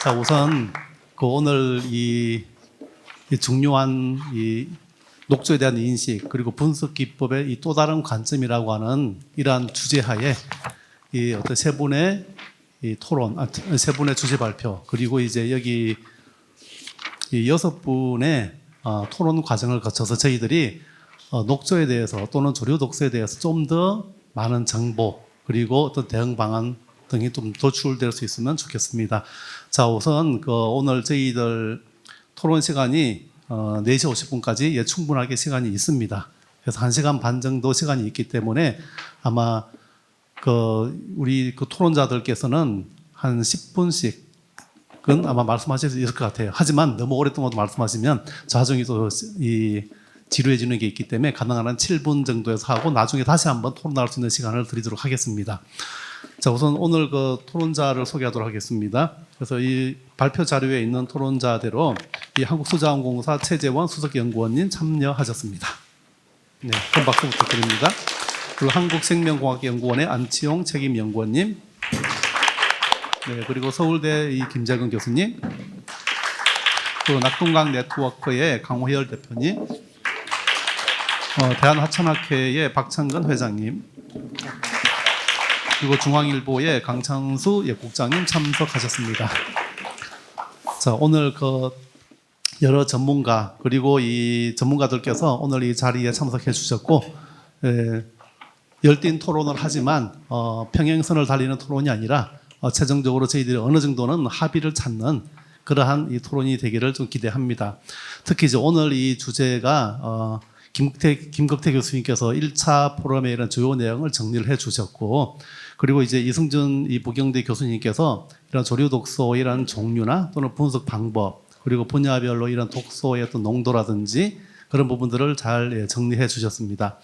자, 우선 오늘 이 중요한 이 녹조에 대한 인식 그리고 분석 기법의 이 또 다른 관점이라고 하는 이러한 주제하에 이 어떤 세 분의 이 토론, 세 분의 주제 발표 그리고 이제 여기 이 6분의 토론 과정을 거쳐서 저희들이 녹조에 대해서 또는 조류 독서에 대해서 좀 더 많은 정보 그리고 어떤 대응 방안 등이 좀 도출될 수 있으면 좋겠습니다. 자, 우선 오늘 저희들 토론 시간이 4시 50분까지 충분하게 시간이 있습니다. 그래서 1시간 반 정도 시간이 있기 때문에 아마 우리 토론자들께서는 한 10분씩은 아마 말씀하실 수 있을 것 같아요. 하지만 너무 오랫동안 말씀하시면 나중에 또 지루해지는 게 있기 때문에 가능한 한 7분 정도에서 하고 나중에 다시 한번 토론할 수 있는 시간을 드리도록 하겠습니다. 자, 우선 오늘 토론자를 소개하도록 하겠습니다. 그래서 이 발표 자료에 있는 토론자대로 이 한국수자원공사 최재원 수석연구원님 참여하셨습니다. 네, 큰 박수 부탁드립니다. 그리고 한국생명공학연구원의 안치용 책임연구원님, 네, 그리고 서울대 이 김재근 교수님, 그리고 낙동강 네트워크의 강호열 대표님, 대한하천학회의 박창근 회장님, 그리고 중앙일보의 강창수 국장님 참석하셨습니다. 자, 오늘 여러 전문가 그리고 이 전문가들께서 오늘 이 자리에 참석해 주셨고, 열띤 토론을 하지만 평행선을 달리는 토론이 아니라 최종적으로 저희들이 어느 정도는 합의를 찾는 그러한 이 토론이 되기를 좀 기대합니다. 특히 이제 오늘 이 주제가 김덕태 교수님께서 1차 포럼의 이런 주요 내용을 정리를 해 주셨고, 그리고 이제 이승준 이 부경대 교수님께서 이런 조류 독서의 이런 종류나 또는 분석 방법, 그리고 분야별로 이런 독서의 어떤 농도라든지 그런 부분들을 잘 정리해 주셨습니다.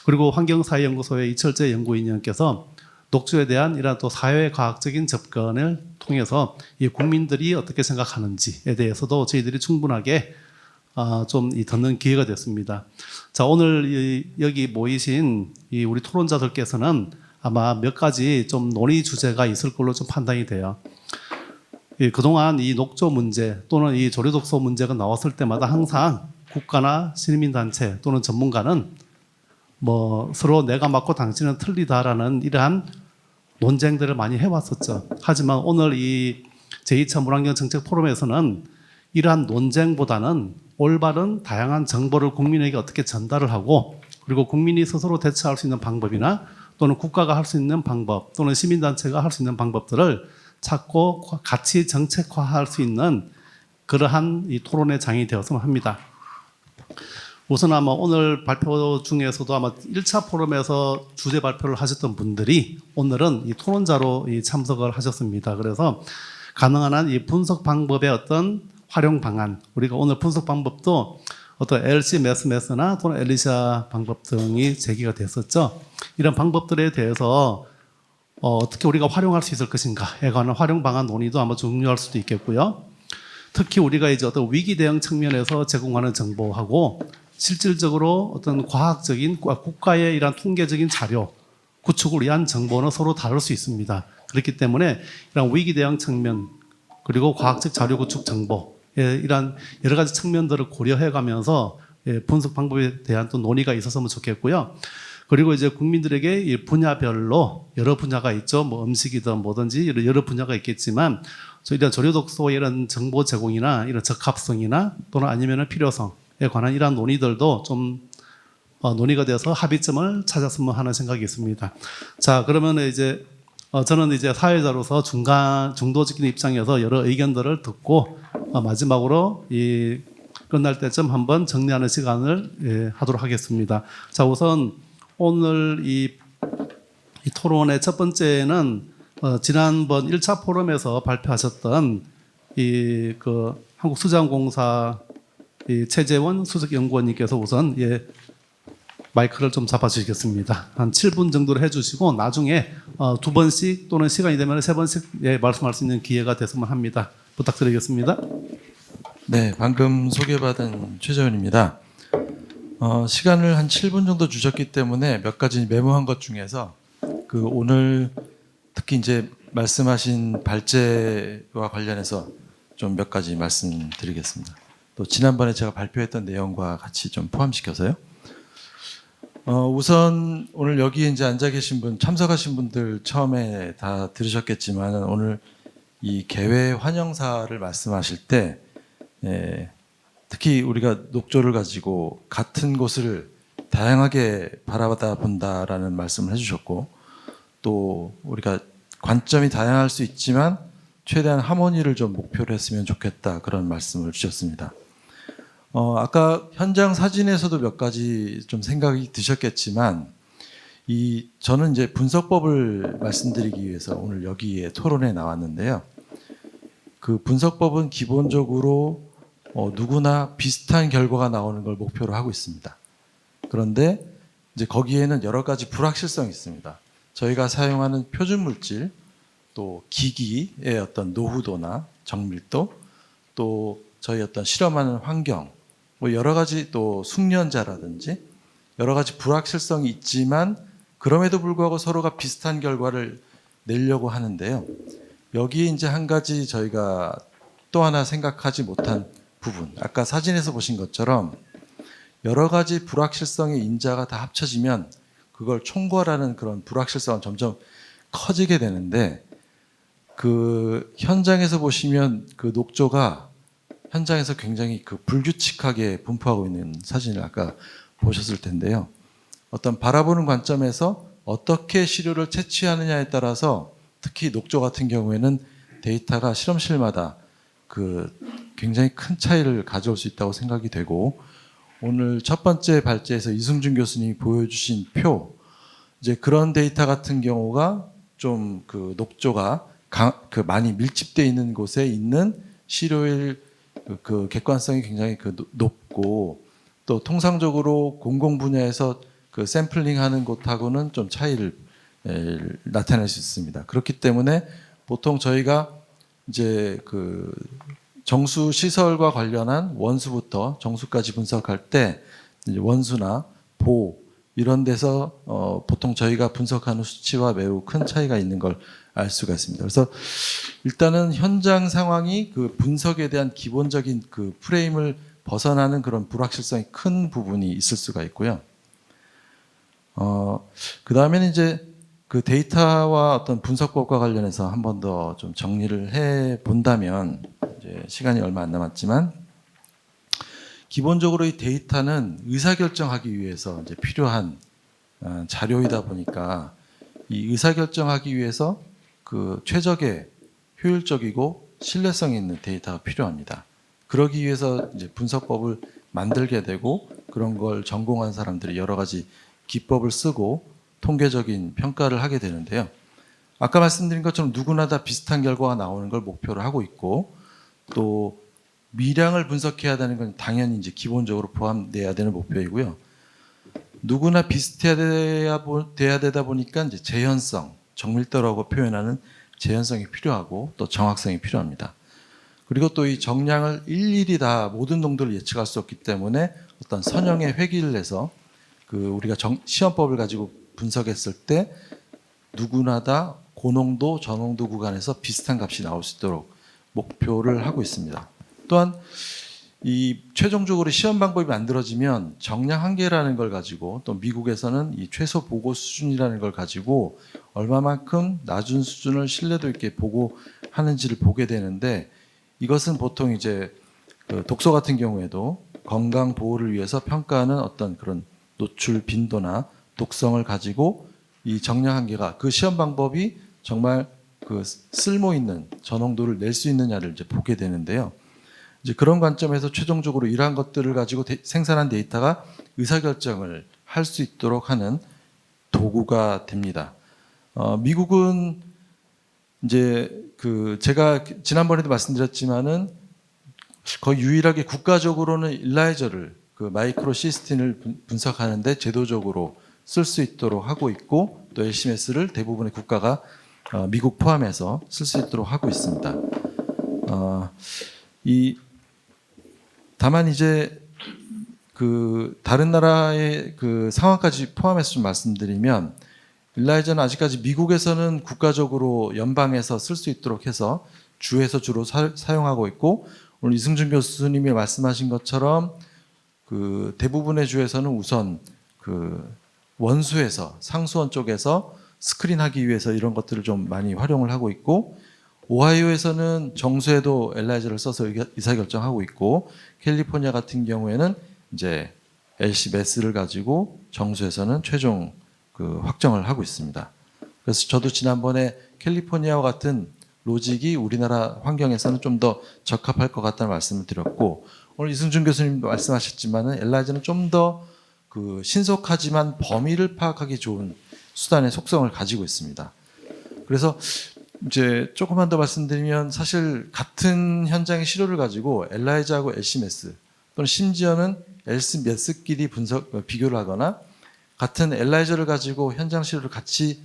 그리고 환경사회연구소의 이철재 연구위원님께서 녹조에 대한 이런 또 사회과학적인 접근을 통해서 이 국민들이 어떻게 생각하는지에 대해서도 저희들이 충분하게 좀 듣는 기회가 됐습니다. 자, 오늘 여기 모이신 이 우리 토론자들께서는 아마 몇 가지 좀 논의 주제가 있을 걸로 좀 판단이 돼요. 그동안 이 녹조 문제 또는 이 조류 독서 문제가 나왔을 때마다 항상 국가나 시민단체 또는 전문가는 서로 내가 맞고 당신은 틀리다라는 이러한 논쟁들을 많이 해왔었죠. 하지만 오늘 이 제2차 물환경 정책 포럼에서는 이러한 논쟁보다는 올바른 다양한 정보를 국민에게 어떻게 전달을 하고, 그리고 국민이 스스로 대처할 수 있는 방법이나 또는 국가가 할 수 있는 방법 또는 시민단체가 할 수 있는 방법들을 찾고 같이 정책화할 수 있는 그러한 이 토론의 장이 되었으면 합니다. 우선 아마 오늘 발표 중에서도 아마 1차 포럼에서 주제 발표를 하셨던 분들이 오늘은 이 토론자로 참석을 하셨습니다. 그래서 가능한 한 이 분석 방법의 어떤 활용 방안, 우리가 오늘 분석 방법도 어떤 LC 매스매스나 또는 엘리샤 방법 등이 제기가 됐었죠. 이런 방법들에 대해서 어떻게 우리가 활용할 수 있을 것인가에 관한 활용 방안 논의도 아마 중요할 수도 있겠고요. 특히 우리가 이제 어떤 위기 대응 측면에서 제공하는 정보하고 실질적으로 어떤 과학적인 국가의 이런 통계적인 자료 구축을 위한 정보는 서로 다를 수 있습니다. 그렇기 때문에 이런 위기 대응 측면 그리고 과학적 자료 구축 정보 이런 여러 가지 측면들을 고려해 가면서 분석 방법에 대한 또 논의가 있었으면 좋겠고요. 그리고 이제 국민들에게 이 분야별로 여러 분야가 있죠. 음식이든 뭐든지 여러 분야가 있겠지만 이런 조류 독서의 이런 정보 제공이나 이런 적합성이나 또는 아니면은 필요성에 관한 이러한 논의들도 좀 논의가 돼서 합의점을 찾았으면 하는 생각이 있습니다. 자, 그러면 이제 저는 이제 사회자로서 중도적인 입장에서 여러 의견들을 듣고 마지막으로 이 끝날 때쯤 한번 정리하는 시간을 하도록 하겠습니다. 자, 우선 오늘 이 토론의 첫 번째는 지난번 1차 포럼에서 발표하셨던 한국수자원공사 최재원 수석연구원님께서 우선 마이크를 좀 잡아주시겠습니다. 한 7분 정도로 해주시고 나중에 2번씩 또는 시간이 되면 3번씩 말씀할 수 있는 기회가 됐으면 합니다. 부탁드리겠습니다. 네, 방금 소개받은 최재원입니다. 시간을 한 7분 정도 주셨기 때문에 몇 가지 메모한 것 중에서 오늘 특히 이제 말씀하신 발제와 관련해서 좀 몇 가지 말씀드리겠습니다. 또 지난번에 제가 발표했던 내용과 같이 좀 포함시켜서요. 우선 오늘 여기 이제 앉아 계신 분, 참석하신 분들 처음에 다 들으셨겠지만 오늘 이 개회 환영사를 말씀하실 때 특히 우리가 녹조를 가지고 같은 곳을 다양하게 바라보다 본다라는 말씀을 해주셨고, 또 우리가 관점이 다양할 수 있지만 최대한 하모니를 좀 목표로 했으면 좋겠다, 그런 말씀을 주셨습니다. 아까 현장 사진에서도 몇 가지 좀 생각이 드셨겠지만, 저는 이제 분석법을 말씀드리기 위해서 오늘 여기에 토론에 나왔는데요. 그 분석법은 기본적으로 누구나 비슷한 결과가 나오는 걸 목표로 하고 있습니다. 그런데 이제 거기에는 여러 가지 불확실성이 있습니다. 저희가 사용하는 표준 물질, 또 기기의 어떤 노후도나 정밀도, 또 저희 어떤 실험하는 환경, 뭐 여러 가지, 또 숙련자라든지 여러 가지 불확실성이 있지만 그럼에도 불구하고 서로가 비슷한 결과를 내려고 하는데요. 여기에 이제 한 가지 저희가 또 하나 생각하지 못한 부분, 아까 사진에서 보신 것처럼 여러 가지 불확실성의 인자가 다 합쳐지면 그걸 총괄하는 그런 불확실성은 점점 커지게 되는데, 그 현장에서 보시면 그 녹조가 현장에서 굉장히 그 불규칙하게 분포하고 있는 사진을 아까 보셨을 텐데요. 어떤 바라보는 관점에서 어떻게 시료를 채취하느냐에 따라서 특히 녹조 같은 경우에는 데이터가 실험실마다 그 굉장히 큰 차이를 가져올 수 있다고 생각이 되고, 오늘 첫 번째 발제에서 이승준 교수님이 보여주신 표, 이제 그런 데이터 같은 경우가 좀 그 녹조가 많이 밀집되어 있는 곳에 있는 시료일 그 객관성이 굉장히 높고, 또 통상적으로 공공 분야에서 그 샘플링하는 곳하고는 좀 차이를 나타낼 수 있습니다. 그렇기 때문에 보통 저희가 이제 그 정수 시설과 관련한 원수부터 정수까지 분석할 때 이제 원수나 보 이런 데서 보통 저희가 분석하는 수치와 매우 큰 차이가 있는 걸 알 수가 있습니다. 그래서 일단은 현장 상황이 그 분석에 대한 기본적인 그 프레임을 벗어나는 그런 불확실성이 큰 부분이 있을 수가 있고요. 그 다음에는 이제 그 데이터와 어떤 분석법과 관련해서 한 번 더 좀 정리를 해 본다면, 이제 시간이 얼마 안 남았지만, 기본적으로 이 데이터는 의사결정하기 위해서 이제 필요한 자료이다 보니까 이 의사결정하기 위해서 그 최적의 효율적이고 신뢰성 있는 데이터가 필요합니다. 그러기 위해서 이제 분석법을 만들게 되고, 그런 걸 전공한 사람들이 여러 가지 기법을 쓰고 통계적인 평가를 하게 되는데요. 아까 말씀드린 것처럼 누구나 다 비슷한 결과가 나오는 걸 목표로 하고 있고, 또 미량을 분석해야 되는 건 당연히 이제 기본적으로 포함돼야 되는 목표이고요. 누구나 비슷해야 돼야 되다 보니까 이제 재현성, 정밀도라고 표현하는 재현성이 필요하고 또 정확성이 필요합니다. 그리고 또 이 정량을 일일이 다 모든 농도를 예측할 수 없기 때문에 어떤 선형의 회귀를 해서 그 우리가 시험법을 가지고 분석했을 때 누구나 다 고농도, 저농도 구간에서 비슷한 값이 나올 수 있도록 목표를 하고 있습니다. 또한 이 최종적으로 시험 방법이 만들어지면 정량 한계라는 걸 가지고, 또 미국에서는 이 최소 보고 수준이라는 걸 가지고 얼마만큼 낮은 수준을 신뢰도 있게 보고하는지를 보게 되는데, 이것은 보통 이제 그 독소 같은 경우에도 건강 보호를 위해서 평가하는 어떤 그런 노출 빈도나 독성을 가지고 이 정량 한계가 그 시험 방법이 정말 그 쓸모 있는 저농도를 낼 수 있느냐를 이제 보게 되는데요. 이제 그런 관점에서 최종적으로 이러한 것들을 가지고 생산한 데이터가 의사결정을 할 수 있도록 하는 도구가 됩니다. 미국은 이제 그 제가 지난번에도 말씀드렸지만은 거의 유일하게 국가적으로는 일라이저를 그 마이크로 시스틴을 분석하는데 제도적으로 쓸 수 있도록 하고 있고, 또 LCMS를 대부분의 국가가 미국 포함해서 쓸 수 있도록 하고 있습니다. 다만 이제 그 다른 나라의 그 상황까지 포함해서 좀 말씀드리면, 일라이저는 아직까지 미국에서는 국가적으로 연방에서 쓸 수 있도록 해서 주에서 주로 사용하고 있고 오늘 이승준 교수님이 말씀하신 것처럼 그 대부분의 주에서는 우선 그 원수에서 상수원 쪽에서 스크린하기 위해서 이런 것들을 좀 많이 활용을 하고 있고 오하이오에서는 정수에도 엘라이저를 써서 의사결정하고 있고 캘리포니아 같은 경우에는 이제 LC 메스를 가지고 정수에서는 최종 그 확정을 하고 있습니다. 그래서 저도 지난번에 캘리포니아와 같은 로직이 우리나라 환경에서는 좀 더 적합할 것 같다는 말씀을 드렸고 오늘 이승준 교수님 말씀하셨지만은 엘라이저는 좀 더 그 신속하지만 범위를 파악하기 좋은 수단의 속성을 가지고 있습니다. 그래서 이제 조금만 더 말씀드리면 사실 같은 현장의 시료를 가지고 엘라이저하고 LC메스 또는 심지어는 LC메스끼리 비교를 하거나 같은 엘라이저를 가지고 현장 시료를 같이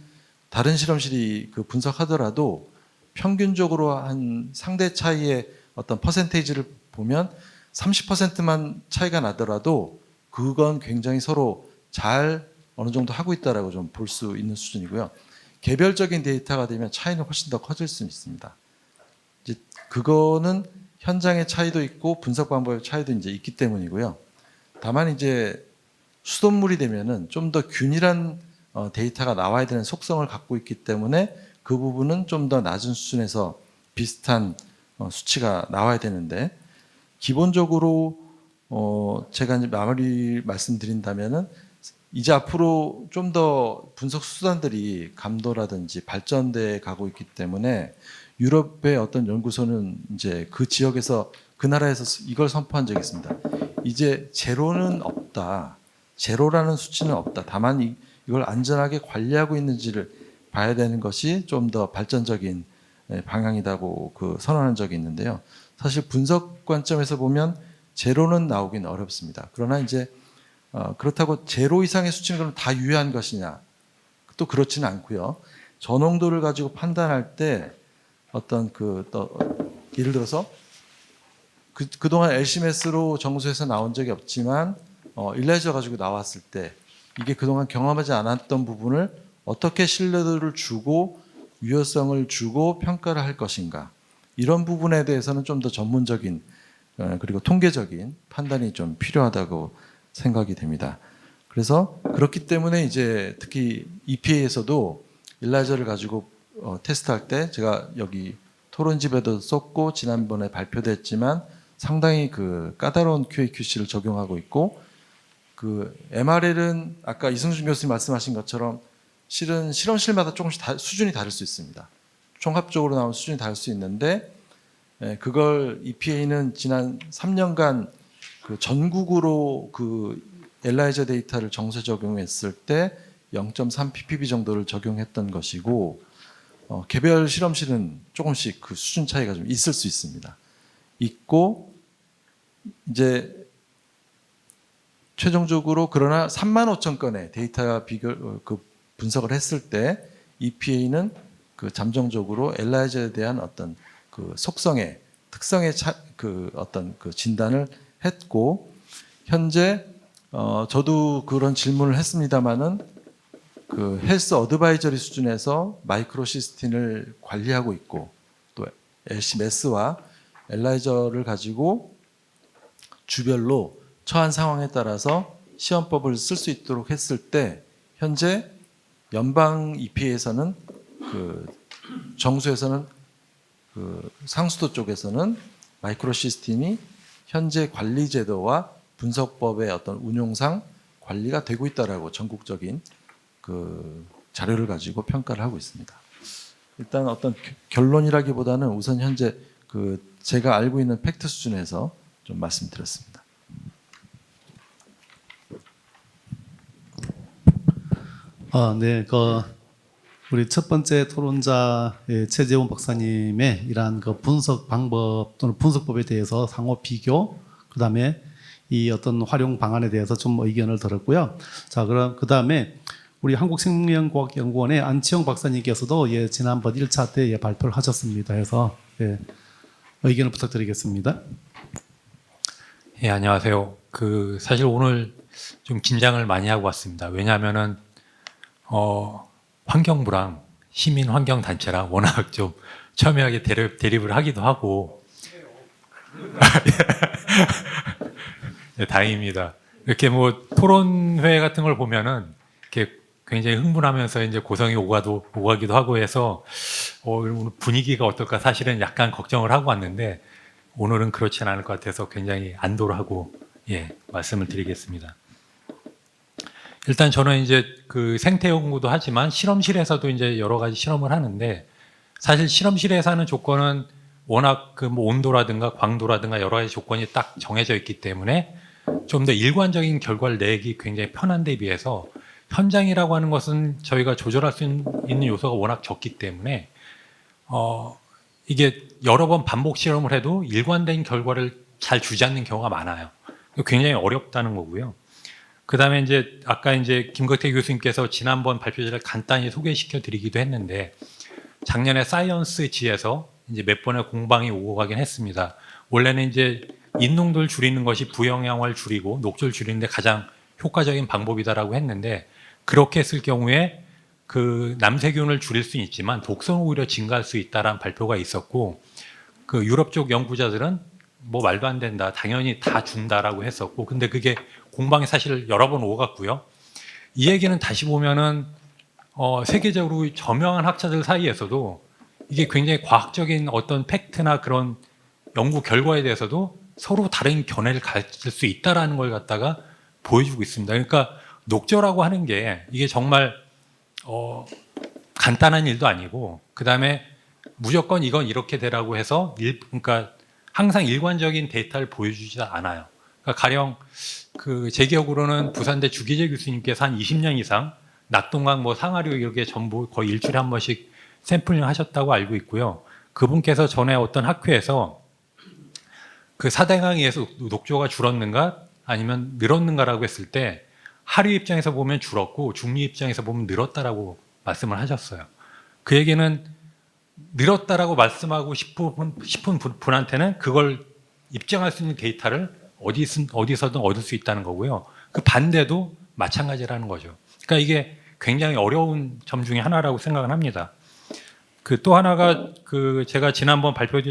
다른 실험실이 그 분석하더라도 평균적으로 한 상대 차이의 어떤 퍼센테이지를 보면 30%만 차이가 나더라도 그건 굉장히 서로 잘 어느 정도 하고 있다라고 좀 볼 수 있는 수준이고요. 개별적인 데이터가 되면 차이는 훨씬 더 커질 수 있습니다. 이제 그거는 현장의 차이도 있고 분석 방법의 차이도 이제 있기 때문이고요. 다만 이제 수돗물이 되면은 좀 더 균일한 데이터가 나와야 되는 속성을 갖고 있기 때문에 그 부분은 좀 더 낮은 수준에서 비슷한 수치가 나와야 되는데 기본적으로 제가 이제 마무리 말씀드린다면은 이제 앞으로 좀 더 분석 수단들이 감도라든지 발전돼 가고 있기 때문에 유럽의 어떤 연구소는 이제 그 지역에서 그 나라에서 이걸 선포한 적이 있습니다. 이제 제로는 없다. 제로라는 수치는 없다. 다만 이걸 안전하게 관리하고 있는지를 봐야 되는 것이 좀 더 발전적인 방향이라고 그 선언한 적이 있는데요. 사실 분석 관점에서 보면 제로는 나오긴 어렵습니다. 그러나 이제 그렇다고 제로 이상의 수치는 그럼 다 유효한 것이냐? 또 그렇지는 않고요. 저농도를 가지고 판단할 때 어떤 예를 들어서 그동안 LCMS로 정수에서 나온 적이 없지만 일라이저 가지고 나왔을 때 이게 그동안 경험하지 않았던 부분을 어떻게 신뢰도를 주고 유효성을 주고 평가를 할 것인가 이런 부분에 대해서는 좀 더 전문적인 그리고 통계적인 판단이 좀 필요하다고 생각이 됩니다. 그래서 그렇기 때문에 이제 특히 EPA에서도 일라이저를 가지고 테스트할 때 제가 여기 토론집에도 썼고 지난번에 발표됐지만 상당히 그 까다로운 QA/QC를 적용하고 있고 그 MRL은 아까 이승준 교수님 말씀하신 것처럼 실은 실험실마다 조금씩 수준이 다를 수 있습니다. 종합적으로 나오는 수준이 다를 수 있는데 그걸 EPA는 지난 3년간 그 전국으로 그 엘라이저 데이터를 정세 적용했을 때 0.3 ppb 정도를 적용했던 것이고 개별 실험실은 조금씩 그 수준 차이가 좀 있을 수 있습니다. 있고 이제 최종적으로 그러나 35,000건의 데이터 분석을 했을 때 EPA는 그 잠정적으로 엘라이저에 대한 어떤 그 속성의 특성의 어떤 그 진단을 했고 현재 저도 그런 질문을 했습니다마는 그 헬스 어드바이저리 수준에서 마이크로시스틴을 관리하고 있고 또 LC메스와 엘라이저를 가지고 주별로 처한 상황에 따라서 시험법을 쓸 수 있도록 했을 때 현재 연방 EPA에서는 그 정수에서는 그 상수도 쪽에서는 마이크로시스틴이 현재 관리 제도와 분석법의 어떤 운용상 관리가 되고 있다라고 전국적인 그 자료를 가지고 평가를 하고 있습니다. 일단 어떤 결론이라기보다는 우선 현재 그 제가 알고 있는 팩트 수준에서 좀 말씀드렸습니다. 네, 우리 첫 번째 토론자의 최재훈 박사님의 이러한 그 분석 방법 또는 분석법에 대해서 상호 비교, 그 다음에 이 어떤 활용 방안에 대해서 좀 의견을 들었고요. 자, 그럼 그 다음에 우리 한국생명과학연구원의 안치영 박사님께서도 지난번 1차 때 발표를 하셨습니다. 해서 의견을 부탁드리겠습니다. 예, 안녕하세요. 사실 오늘 좀 긴장을 많이 하고 왔습니다. 왜냐하면은 환경부랑 시민 환경 단체랑 워낙 좀 첨예하게 대립을 하기도 하고. 네, 다행입니다. 이렇게 뭐 토론회 같은 걸 보면은 이렇게 굉장히 흥분하면서 이제 고성이 오가기도 하고 해서 오늘 분위기가 어떨까 사실은 약간 걱정을 하고 왔는데 오늘은 그렇진 않을 것 같아서 굉장히 안도를 하고 말씀을 드리겠습니다. 일단 저는 이제 그 생태 연구도 하지만 실험실에서도 이제 여러 가지 실험을 하는데 사실 실험실에서 하는 조건은 워낙 그 뭐 온도라든가 광도라든가 여러 가지 조건이 딱 정해져 있기 때문에 좀 더 일관적인 결과를 내기 굉장히 편한 데 비해서 현장이라고 하는 것은 저희가 조절할 수 있는 요소가 워낙 적기 때문에 이게 여러 번 반복 실험을 해도 일관된 결과를 잘 주지 않는 경우가 많아요. 굉장히 어렵다는 거고요. 그 다음에 이제 아까 이제 김덕태 교수님께서 지난번 발표자를 간단히 소개시켜 드리기도 했는데 작년에 사이언스지에서 이제 몇 번의 공방이 오고 가긴 했습니다. 원래는 이제 인농도를 줄이는 것이 부영향을 줄이고 녹조를 줄이는데 가장 효과적인 방법이다라고 했는데 그렇게 했을 경우에 그 남세균을 줄일 수는 있지만 독성은 오히려 증가할 수 있다라는 발표가 있었고 그 유럽 쪽 연구자들은 뭐 말도 안 된다 당연히 다 준다라고 했었고 근데 그게 공방이 사실 여러 번 오갔고요. 이 얘기는 다시 보면은 세계적으로 저명한 학자들 사이에서도 이게 굉장히 과학적인 어떤 팩트나 그런 연구 결과에 대해서도 서로 다른 견해를 가질 수 있다라는 걸 갖다가 보여주고 있습니다. 그러니까 녹조라고 하는 게 이게 정말 간단한 일도 아니고 그 다음에 무조건 이건 이렇게 되라고 해서 그러니까 항상 일관적인 데이터를 보여주지 않아요. 그러니까 가령 그 제 기억으로는 부산대 주기재 교수님께서 한 20년 이상 낙동강 뭐 상하류 이렇게 전부 거의 일주일에 한 번씩 샘플링 하셨다고 알고 있고요. 그분께서 전에 어떤 학회에서 그 사대강에서 녹조가 줄었는가 아니면 늘었는가라고 했을 때 하류 입장에서 보면 줄었고 중류 입장에서 보면 늘었다라고 말씀을 하셨어요. 그 얘기는 늘었다라고 말씀하고 싶은 분한테는 그걸 입증할 수 있는 데이터를 어디서든 얻을 수 있다는 거고요. 그 반대도 마찬가지라는 거죠. 그러니까 이게 굉장히 어려운 점 중에 하나라고 생각을 합니다. 그 또 하나가 그 제가 지난번 발표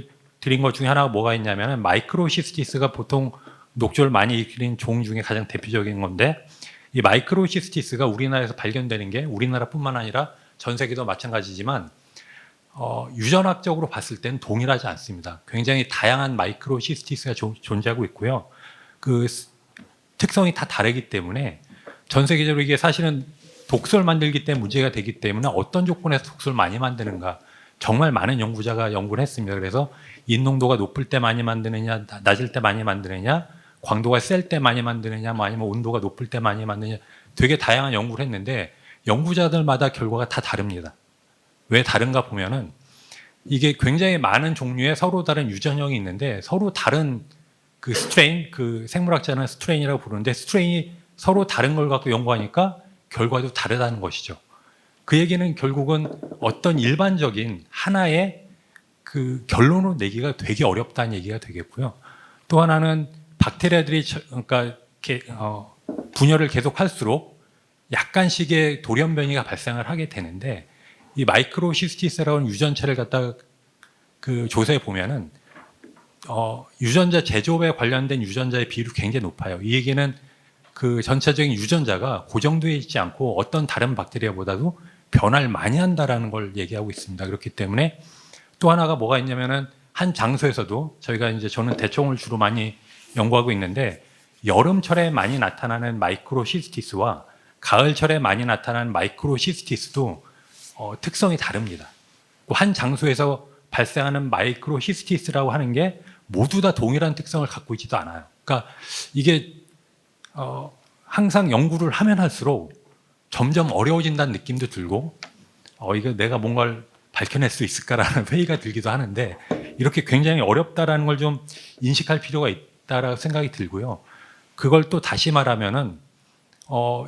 드린 것 중에 하나가 뭐가 있냐면 마이크로시스티스가 보통 녹조를 많이 일으키는 종 중에 가장 대표적인 건데 이 마이크로시스티스가 우리나라에서 발견되는 게 우리나라뿐만 아니라 전 세계도 마찬가지지만 유전학적으로 봤을 때는 동일하지 않습니다. 굉장히 다양한 마이크로시스티스가 존재하고 있고요. 그 특성이 다 다르기 때문에 전 세계적으로 이게 사실은 독소를 만들기 때문에 문제가 되기 때문에 어떤 조건에서 독소를 많이 만드는가 정말 많은 연구자가 연구를 했습니다. 그래서 인농도가 높을 때 많이 만드느냐 낮을 때 많이 만드느냐 광도가 셀 때 많이 만드느냐 뭐 아니면 온도가 높을 때 많이 만드느냐 되게 다양한 연구를 했는데 연구자들마다 결과가 다 다릅니다. 왜 다른가 보면은 이게 굉장히 많은 종류의 서로 다른 유전형이 있는데 서로 다른 그 스트레인, 그 생물학자는 스트레인이라고 부르는데 스트레인이 서로 다른 걸 갖고 연구하니까 결과도 다르다는 것이죠. 그 얘기는 결국은 어떤 일반적인 하나의 그 결론을 내기가 되게 어렵다는 얘기가 되겠고요. 또 하나는 박테리아들이 그러니까 분열을 계속할수록 약간씩의 돌연변이가 발생을 하게 되는데 이 마이크로시스티스라는 유전체를 갖다가 그 조사해 보면은 유전자 제조업에 관련된 유전자의 비율이 굉장히 높아요. 이 얘기는 그 전체적인 유전자가 고정되어 있지 않고 어떤 다른 박테리아보다도 변화를 많이 한다라는 걸 얘기하고 있습니다. 그렇기 때문에 또 하나가 뭐가 있냐면은 한 장소에서도 저희가 이제 저는 대청을 주로 많이 연구하고 있는데 여름철에 많이 나타나는 마이크로시스티스와 가을철에 많이 나타나는 마이크로시스티스도 특성이 다릅니다. 한 장소에서 발생하는 마이크로시스티스라고 하는 게 모두 다 동일한 특성을 갖고 있지도 않아요. 그러니까 이게 항상 연구를 하면 할수록 점점 어려워진다는 느낌도 들고 이거 내가 뭔가를 밝혀낼 수 있을까라는 회의가 들기도 하는데 이렇게 굉장히 어렵다라는 걸 좀 인식할 필요가 있다라고 생각이 들고요. 그걸 또 다시 말하면은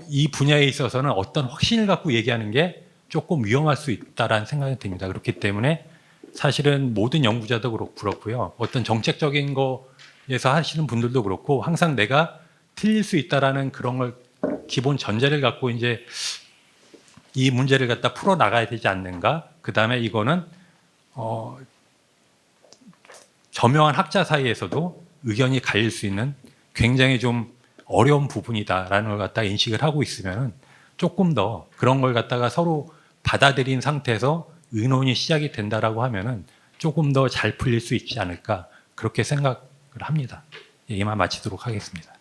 이 분야에 있어서는 어떤 확신을 갖고 얘기하는 게 조금 위험할 수 있다라는 생각이 듭니다. 그렇기 때문에 사실은 모든 연구자도 그렇고요. 어떤 정책적인 거에서 하시는 분들도 그렇고 항상 내가 틀릴 수 있다라는 그런 걸 기본 전제를 갖고 이제 이 문제를 갖다 풀어 나가야 되지 않는가? 그 다음에 이거는 저명한 학자 사이에서도 의견이 갈릴 수 있는 굉장히 좀 어려운 부분이다라는 걸 갖다가 인식을 하고 있으면 조금 더 그런 걸 갖다가 서로 받아들인 상태에서 의논이 시작이 된다라고 하면은 조금 더 잘 풀릴 수 있지 않을까 그렇게 생각을 합니다. 이만 마치도록 하겠습니다.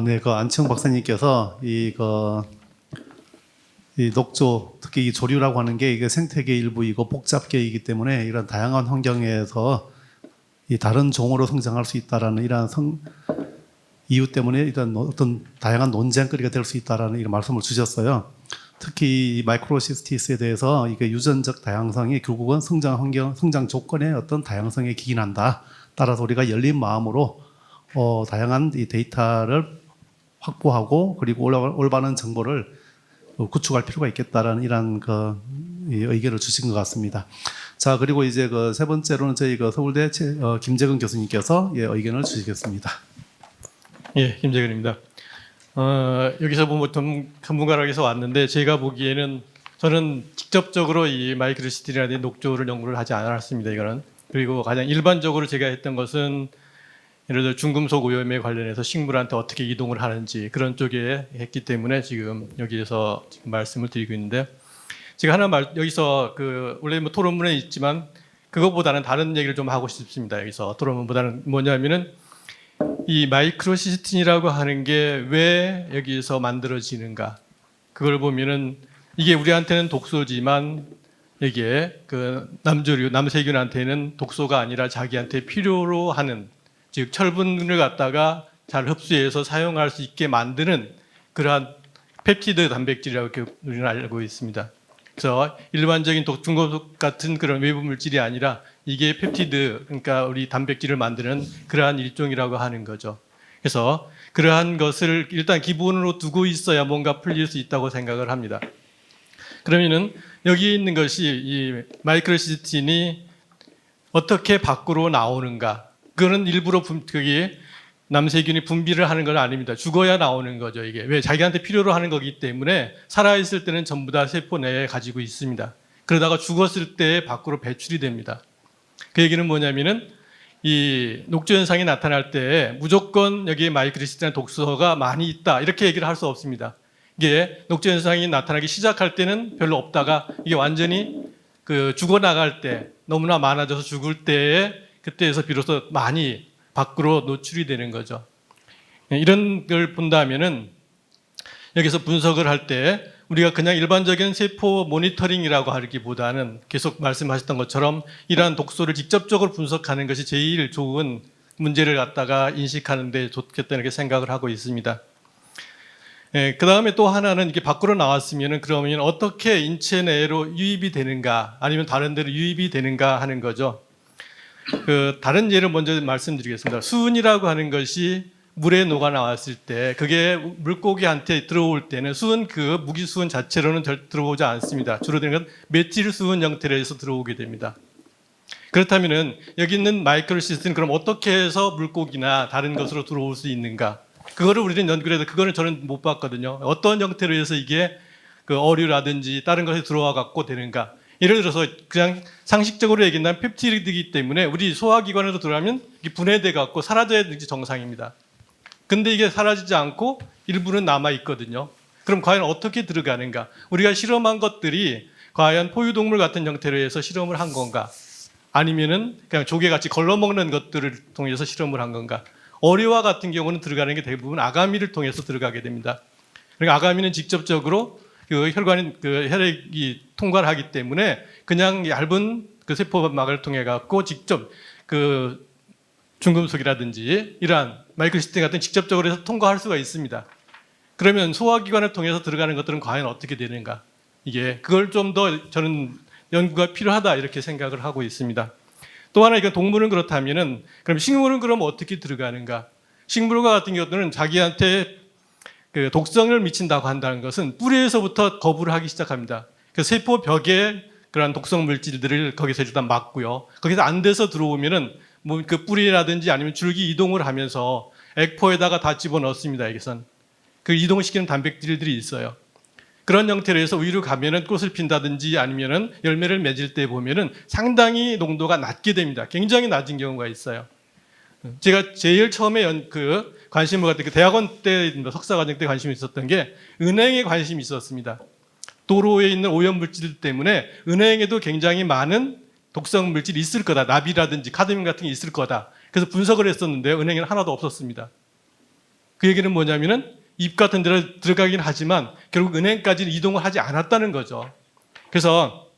네, 그 안치홍 박사님께서 이 녹조, 특히 이 조류라고 하는 게 이게 생태계 일부이고 복잡계이기 때문에 이런 다양한 환경에서 이 다른 종으로 성장할 수 있다라는 이러한 이유 때문에 이런 어떤 다양한 논쟁거리가 될 수 있다라는 이런 말씀을 주셨어요. 특히 이 마이크로시스티스에 대해서 이게 유전적 다양성이 결국은 성장 조건의 어떤 다양성에 기인한다. 따라서 우리가 열린 마음으로 다양한 이 데이터를 확보하고 그리고 올바른 정보를 구축할 필요가 있겠다라는 이런 이 의견을 주신 것 같습니다. 자, 그리고 이제 세 번째로는 저희 서울대 김재근 교수님께서 의견을 주시겠습니다. 예, 김재근입니다. 여기서 보통 전문가락에서 왔는데 제가 보기에는 저는 직접적으로 이 마이크로시티라든지 녹조를 연구를 하지 않았습니다. 이거는. 그리고 가장 일반적으로 제가 했던 것은 예를 들어 중금속 오염에 관련해서 식물한테 어떻게 이동을 하는지 그런 쪽에 했기 때문에 지금 여기에서 지금 말씀을 드리고 있는데 제가 여기서 원래 뭐 토론문에 있지만 그것보다는 다른 얘기를 좀 하고 싶습니다. 여기서 토론문보다는 뭐냐면은 이 마이크로시스틴이라고 하는 게 왜 여기서 만들어지는가? 그걸 보면은 이게 우리한테는 독소지만 이게 남조류, 남세균한테는 독소가 아니라 자기한테 필요로 하는 즉 철분을 갖다가 잘 흡수해서 사용할 수 있게 만드는 그러한 펩티드 단백질이라고 이렇게 우리는 알고 있습니다. 그래서 일반적인 중금속 같은 그런 외부 물질이 아니라 이게 펩티드, 그러니까 우리 단백질을 만드는 그러한 일종이라고 하는 거죠. 그래서 그러한 것을 일단 기본으로 두고 있어야 뭔가 풀릴 수 있다고 생각을 합니다. 그러면은 여기 있는 것이 이 마이크로시스틴이 어떻게 밖으로 나오는가? 그거는 일부러 거기 남세균이 분비를 하는 건 아닙니다. 죽어야 나오는 거죠. 이게 왜 자기한테 필요로 하는 거기 때문에 살아있을 때는 전부 다 세포 내에 가지고 있습니다. 그러다가 죽었을 때 밖으로 배출이 됩니다. 그 얘기는 뭐냐면은 이 녹조 현상이 나타날 때 무조건 여기에 마이크로시스틴 독소가 많이 있다 이렇게 얘기를 할 수 없습니다. 이게 녹조 현상이 나타나기 시작할 때는 별로 없다가 이게 완전히 죽어 나갈 때 너무나 많아져서 죽을 때에 그때에서 비로소 많이 밖으로 노출이 되는 거죠. 이런 걸 본다면은 여기서 분석을 할 때 우리가 그냥 일반적인 세포 모니터링이라고 하기보다는 계속 말씀하셨던 것처럼 이러한 독소를 직접적으로 분석하는 것이 제일 좋은 문제를 갖다가 인식하는 데 좋겠다 이렇게 생각을 하고 있습니다. 그 다음에 또 하나는 이게 밖으로 나왔으면은 그러면 어떻게 인체 내로 유입이 되는가 아니면 다른 데로 유입이 되는가 하는 거죠. 다른 예를 먼저 말씀드리겠습니다. 수은이라고 하는 것이 물에 녹아 나왔을 때 그게 물고기한테 들어올 때는 수은 무기수은 자체로는 절 들어오지 않습니다. 주로 되는 건 메틸 수은 형태로 해서 들어오게 됩니다. 그렇다면은 여기 있는 마이크로시스틴 그럼 어떻게 해서 물고기나 다른 것으로 들어올 수 있는가? 그거를 우리는 연구를 해도 그거는 저는 못 봤거든요. 어떤 형태로 해서 이게 어류라든지 다른 것에 들어와 갖고 되는가? 예를 들어서 그냥 상식적으로 얘기한다면 펩티드이기 때문에 우리 소화기관에도 들어가면 분해돼 갖고 사라져야 되는 게 정상입니다. 근데 이게 사라지지 않고 일부는 남아 있거든요. 그럼 과연 어떻게 들어가는가? 우리가 실험한 것들이 과연 포유동물 같은 형태로 해서 실험을 한 건가? 아니면은 그냥 조개같이 걸러먹는 것들을 통해서 실험을 한 건가? 어류와 같은 경우는 들어가는 게 대부분 아가미를 통해서 들어가게 됩니다. 그러니까 아가미는 직접적으로 혈액이 통과를 하기 때문에 그냥 얇은 세포막을 통해 갖고 직접 중금속이라든지 이러한 마이크로시스틴 같은 직접적으로 해서 통과할 수가 있습니다. 그러면 소화기관을 통해서 들어가는 것들은 과연 어떻게 되는가? 그걸 좀 더 저는 연구가 필요하다 이렇게 생각을 하고 있습니다. 또 하나 이건 동물은 그렇다면은 그럼 식물은 그럼 어떻게 들어가는가? 식물과 같은 경우는 자기한테 독성을 미친다고 한다는 것은 뿌리에서부터 거부를 하기 시작합니다. 세포 벽에 그런 독성 물질들을 거기서 일단 막고요. 거기서 안 돼서 들어오면은 뿌리라든지 아니면 줄기 이동을 하면서 액포에다가 다 집어넣습니다. 여기선 이동시키는 단백질들이 있어요. 그런 형태로 해서 위로 가면은 꽃을 핀다든지 아니면은 열매를 맺을 때 보면은 상당히 농도가 낮게 됩니다. 굉장히 낮은 경우가 있어요. 제가 제일 처음에 관심을 갖던 그 대학원 때 석사과정 때 관심이 있었던 게 은행에 관심이 있었습니다. 도로에 있는 오염 물질 때문에 은행에도 굉장히 많은 독성 물질이 있을 거다. 납이라든지 카드뮴 같은 게 있을 거다. 그래서 분석을 했었는데 은행에는 하나도 없었습니다. 그 얘기는 뭐냐면은 입 같은 데로 들어가긴 하지만 결국 은행까지는 이동을 하지 않았다는 거죠. 그래서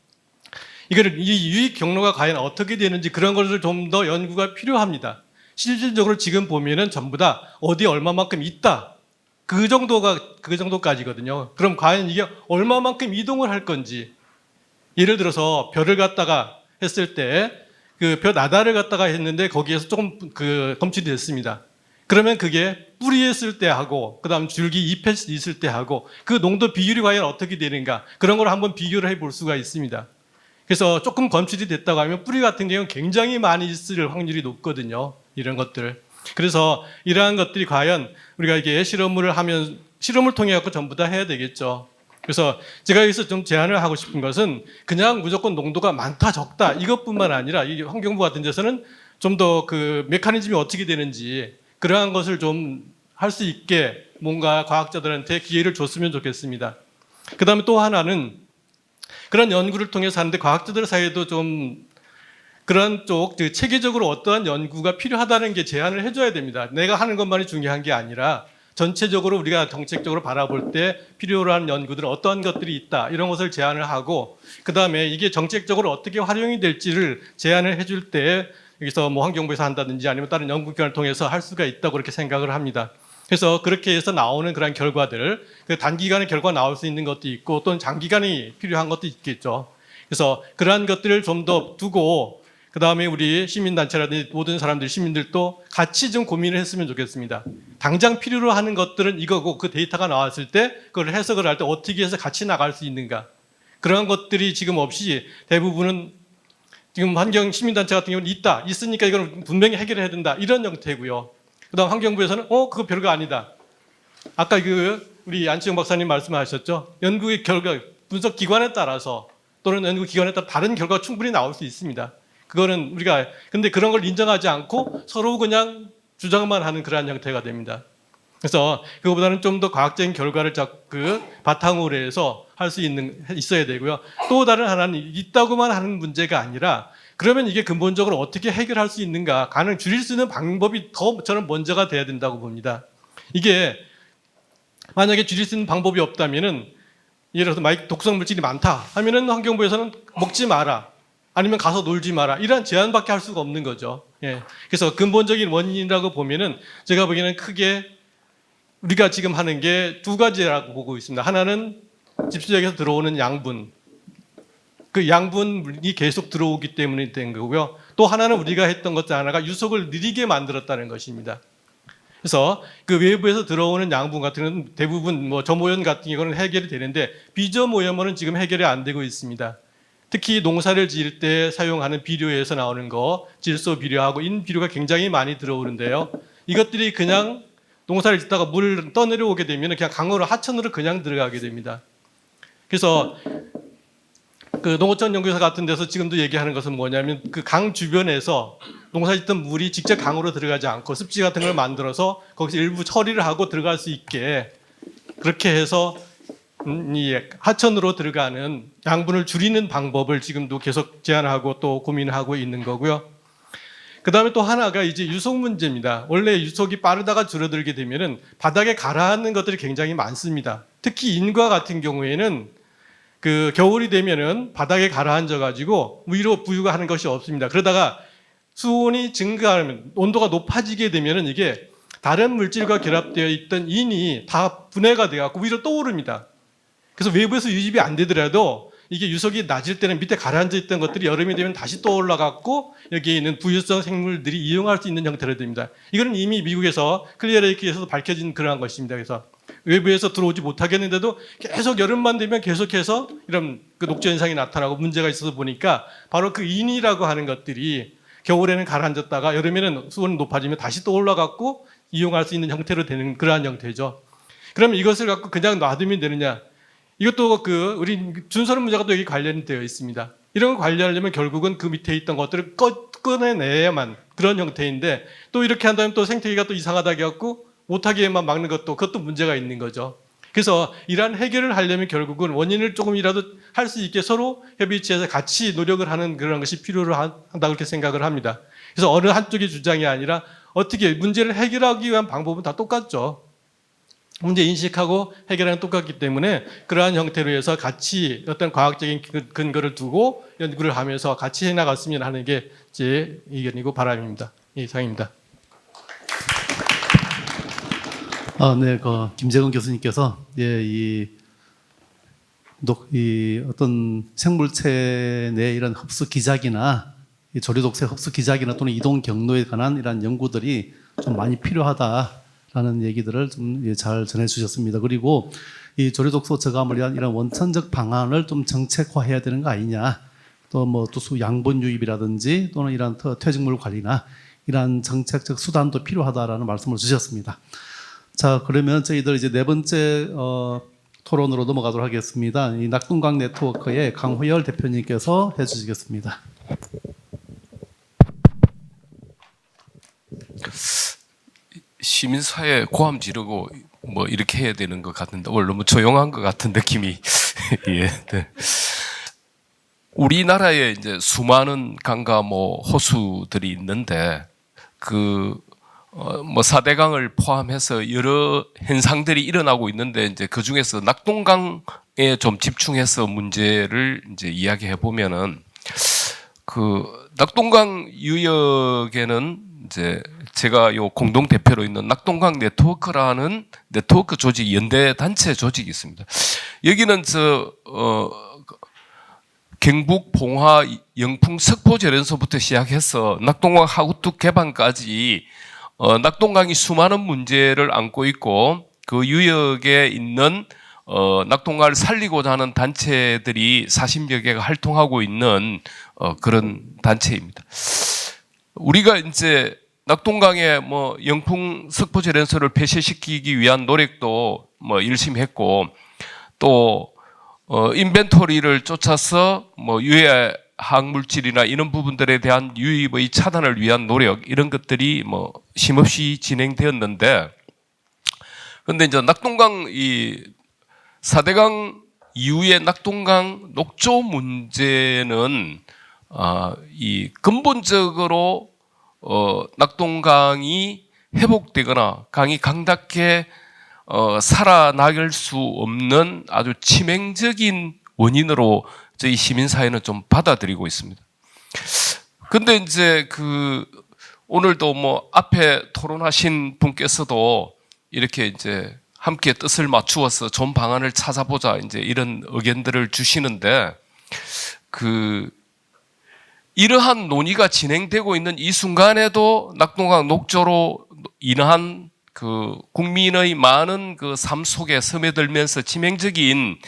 이거를 이 유입 경로가 과연 어떻게 되는지 그런 것을 좀 더 연구가 필요합니다. 실질적으로 지금 보면은 전부 다 어디에 얼마만큼 있다. 그 정도까지거든요. 그럼 과연 이게 얼마만큼 이동을 할 건지. 예를 들어서 별을 갖다가 했을 때 그 별 나다를 갖다가 했는데 거기에서 조금 검출이 됐습니다. 그러면 그게 뿌리에 있을 때 하고 그다음 줄기 잎에 있을 때 하고 그 농도 비율이 과연 어떻게 되는가 그런 걸 한번 비교를 해볼 수가 있습니다. 그래서 조금 검출이 됐다고 하면 뿌리 같은 경우는 굉장히 많이 있을 확률이 높거든요. 이런 것들. 그래서 이러한 것들이 과연 우리가 이게 실험을 통해 갖고 전부 다 해야 되겠죠. 그래서 제가 여기서 좀 제안을 하고 싶은 것은 그냥 무조건 농도가 많다 적다 이것뿐만 아니라 이 환경부 같은 데서는 좀 더 그 메커니즘이 어떻게 되는지 그러한 것을 좀 할 수 있게 뭔가 과학자들한테 기회를 줬으면 좋겠습니다. 그 다음에 또 하나는 그런 연구를 통해서 하는데 과학자들 사이에도 좀 그런 쪽 체계적으로 어떠한 연구가 필요하다는 게 제안을 해줘야 됩니다. 내가 하는 것만이 중요한 게 아니라 전체적으로 우리가 정책적으로 바라볼 때 필요로 한 연구들 어떤 것들이 있다 이런 것을 제안을 하고 그 다음에 이게 정책적으로 어떻게 활용이 될지를 제안을 해줄 때 여기서 뭐 환경부에서 한다든지 아니면 다른 연구기관을 통해서 할 수가 있다고 그렇게 생각을 합니다. 그래서 그렇게 해서 나오는 그런 결과들, 그 단기간에 결과 나올 수 있는 것도 있고 또는 장기간이 필요한 것도 있겠죠. 그래서 그러한 것들을 좀 더 두고 그 다음에 우리 시민단체라든지 모든 사람들, 시민들도 같이 좀 고민을 했으면 좋겠습니다. 당장 필요로 하는 것들은 이거고 그 데이터가 나왔을 때 그걸 해석을 할 때 어떻게 해서 같이 나갈 수 있는가. 그런 것들이 지금 없이 대부분은 지금 환경 시민단체 같은 경우는 있으니까 이건 분명히 해결해야 된다. 이런 형태고요. 그 다음 환경부에서는 그거 별거 아니다. 아까 우리 안치홍 박사님 말씀하셨죠. 연구의 결과, 분석 기관에 따라서 또는 연구 기관에 따라 다른 결과가 충분히 나올 수 있습니다. 그거는 근데 그런 걸 인정하지 않고 서로 그냥 주장만 하는 그러한 형태가 됩니다. 그래서 그거보다는 좀 더 과학적인 결과를 바탕으로 해서 할 수 있어야 되고요. 또 다른 하나는 있다고만 하는 문제가 아니라 그러면 이게 근본적으로 어떻게 해결할 수 있는가 줄일 수 있는 방법이 더 저는 먼저가 돼야 된다고 봅니다. 이게 만약에 줄일 수 있는 방법이 없다면은 예를 들어서 독성 물질이 많다 하면은 환경부에서는 먹지 마라. 아니면 가서 놀지 마라. 이런 제한밖에 할 수가 없는 거죠. 예. 그래서 근본적인 원인이라고 보면은 제가 보기에는 크게 우리가 지금 하는 게 두 가지라고 보고 있습니다. 하나는 집수지역에서 들어오는 양분. 그 양분이 계속 들어오기 때문에 된 거고요. 또 하나는 우리가 했던 것 중 하나가 유속을 느리게 만들었다는 것입니다. 그래서 그 외부에서 들어오는 양분 같은 경우는 대부분 점오염 같은 경우는 해결이 되는데 비점오염은 지금 해결이 안 되고 있습니다. 특히 농사를 지을 때 사용하는 비료에서 나오는 거, 질소 비료하고 인 비료가 굉장히 많이 들어오는데요. 이것들이 그냥 농사를 짓다가 물을 떠내려오게 되면 그냥 강으로 하천으로 그냥 들어가게 됩니다. 그래서 그 농어촌 연구소 같은 데서 지금도 얘기하는 것은 뭐냐면 그 강 주변에서 농사 짓던 물이 직접 강으로 들어가지 않고 습지 같은 걸 만들어서 거기서 일부 처리를 하고 들어갈 수 있게 그렇게 해서 이 하천으로 들어가는 양분을 줄이는 방법을 지금도 계속 제안하고 또 고민하고 있는 거고요. 그 다음에 또 하나가 이제 유속 문제입니다. 원래 유속이 빠르다가 줄어들게 되면은 바닥에 가라앉는 것들이 굉장히 많습니다. 특히 인과 같은 경우에는 그 겨울이 되면은 바닥에 가라앉아 가지고 위로 부유가 하는 것이 없습니다. 그러다가 수온이 증가하면 온도가 높아지게 되면은 이게 다른 물질과 결합되어 있던 인이 다 분해가 되어 갖고 위로 떠오릅니다. 그래서 외부에서 유입이 안 되더라도 이게 유속이 낮을 때는 밑에 가라앉아 있던 것들이 여름이 되면 다시 떠올라 갖고 여기에 있는 부유성 생물들이 이용할 수 있는 형태로 됩니다. 이거는 이미 미국에서 클리어 레이크에서도 밝혀진 그러한 것입니다. 그래서 외부에서 들어오지 못하겠는데도 계속 여름만 되면 계속해서 이런 그 녹조 현상이 나타나고 문제가 있어서 보니까 바로 그 인이라고 하는 것들이 겨울에는 가라앉았다가 여름에는 수온이 높아지면 다시 떠올라 갖고 이용할 수 있는 형태로 되는 그러한 형태죠. 그럼 이것을 갖고 그냥 놔두면 되느냐? 이것도 우리 준서는 문제가 또 여기 관련되어 있습니다. 이런 걸 관리하려면 결국은 그 밑에 있던 것들을 꺼내내야만 그런 형태인데 또 이렇게 한다면 또 생태계가 또 이상하다 해갖고 못하게만 막는 그것도 문제가 있는 거죠. 그래서 이러한 해결을 하려면 결국은 원인을 조금이라도 할 수 있게 서로 협의체에서 같이 노력을 하는 그런 것이 필요로 한다 그렇게 생각을 합니다. 그래서 어느 한쪽의 주장이 아니라 어떻게 문제를 해결하기 위한 방법은 다 똑같죠. 문제 인식하고 해결하는 똑같기 때문에 그러한 형태로 해서 같이 어떤 과학적인 근거를 두고 연구를 하면서 같이 해나갔으면 하는 게 제 의견이고 바람입니다. 이상입니다. 네, 김재건 교수님께서 이 어떤 생물체 내 이런 흡수 기작이나 이 조류독세 흡수 기작이나 또는 이동 경로에 관한 이런 연구들이 좀 많이 필요하다라는 얘기들을 좀 잘 전해주셨습니다. 그리고 이 조류독소 저감을 위한 이런 원천적 방안을 좀 정책화해야 되는 거 아니냐. 또 또 양분 유입이라든지 또는 이런 퇴직물 관리나 이러한 정책적 수단도 필요하다라는 말씀을 주셨습니다. 자, 그러면 저희들 이제 네 번째 토론으로 넘어가도록 하겠습니다. 이 낙동강 네트워크의 강호열 대표님께서 해주시겠습니다. 시민사회 고함 지르고 뭐 이렇게 해야 되는 것 같은데 오늘 너무 조용한 것 같은 느낌이 예, 네. 우리나라에 이제 수많은 강과 호수들이 있는데 뭐 4대강을 포함해서 여러 현상들이 일어나고 있는데 이제 그 중에서 낙동강에 좀 집중해서 문제를 이제 이야기해 보면은 낙동강 유역에는 이제 제가 요 공동 대표로 있는 낙동강 네트워크라는 네트워크 조직 연대 단체 조직이 있습니다. 여기는 경북 봉화 영풍 석포제련소부터 시작해서 낙동강 하구뚝 개방까지 낙동강이 수많은 문제를 안고 있고 그 유역에 있는 낙동강을 살리고자 하는 단체들이 40여 개가 활동하고 있는 그런 단체입니다. 우리가 이제 낙동강에 영풍 석포제련소를 폐쇄시키기 위한 노력도 열심히 했고 또 인벤토리를 쫓아서 유해 화학물질이나 이런 부분들에 대한 유입의 차단을 위한 노력 이런 것들이 쉼없이 진행되었는데 근데 이제 낙동강 이 4대강 이후의 낙동강 녹조 문제는 이 근본적으로 낙동강이 회복되거나 강이 강닿게 살아나갈 수 없는 아주 치명적인 원인으로 저희 시민사회는 좀 받아들이고 있습니다. 근데 이제 오늘도 앞에 토론하신 분께서도 이렇게 이제 함께 뜻을 맞추어서 좋은 방안을 찾아보자 이제 이런 의견들을 주시는데 이러한 논의가 진행되고 있는 이 순간에도 낙동강 녹조로 인한 국민의 많은 삶 속에 스며들면서 치명적인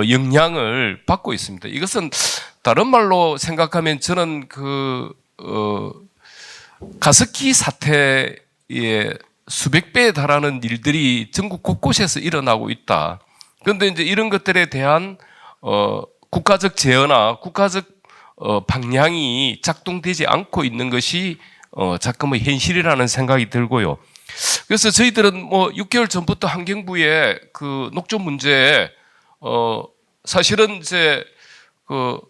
영향을 받고 있습니다. 이것은 다른 말로 생각하면 저는 가습기 사태의 수백 배에 달하는 일들이 전국 곳곳에서 일어나고 있다. 그런데 이제 이런 것들에 대한 국가적 제어나 국가적 방향이 작동되지 않고 있는 것이 자꾸의 현실이라는 생각이 들고요. 그래서 저희들은 6개월 전부터 환경부에 녹조 문제에 사실은 이제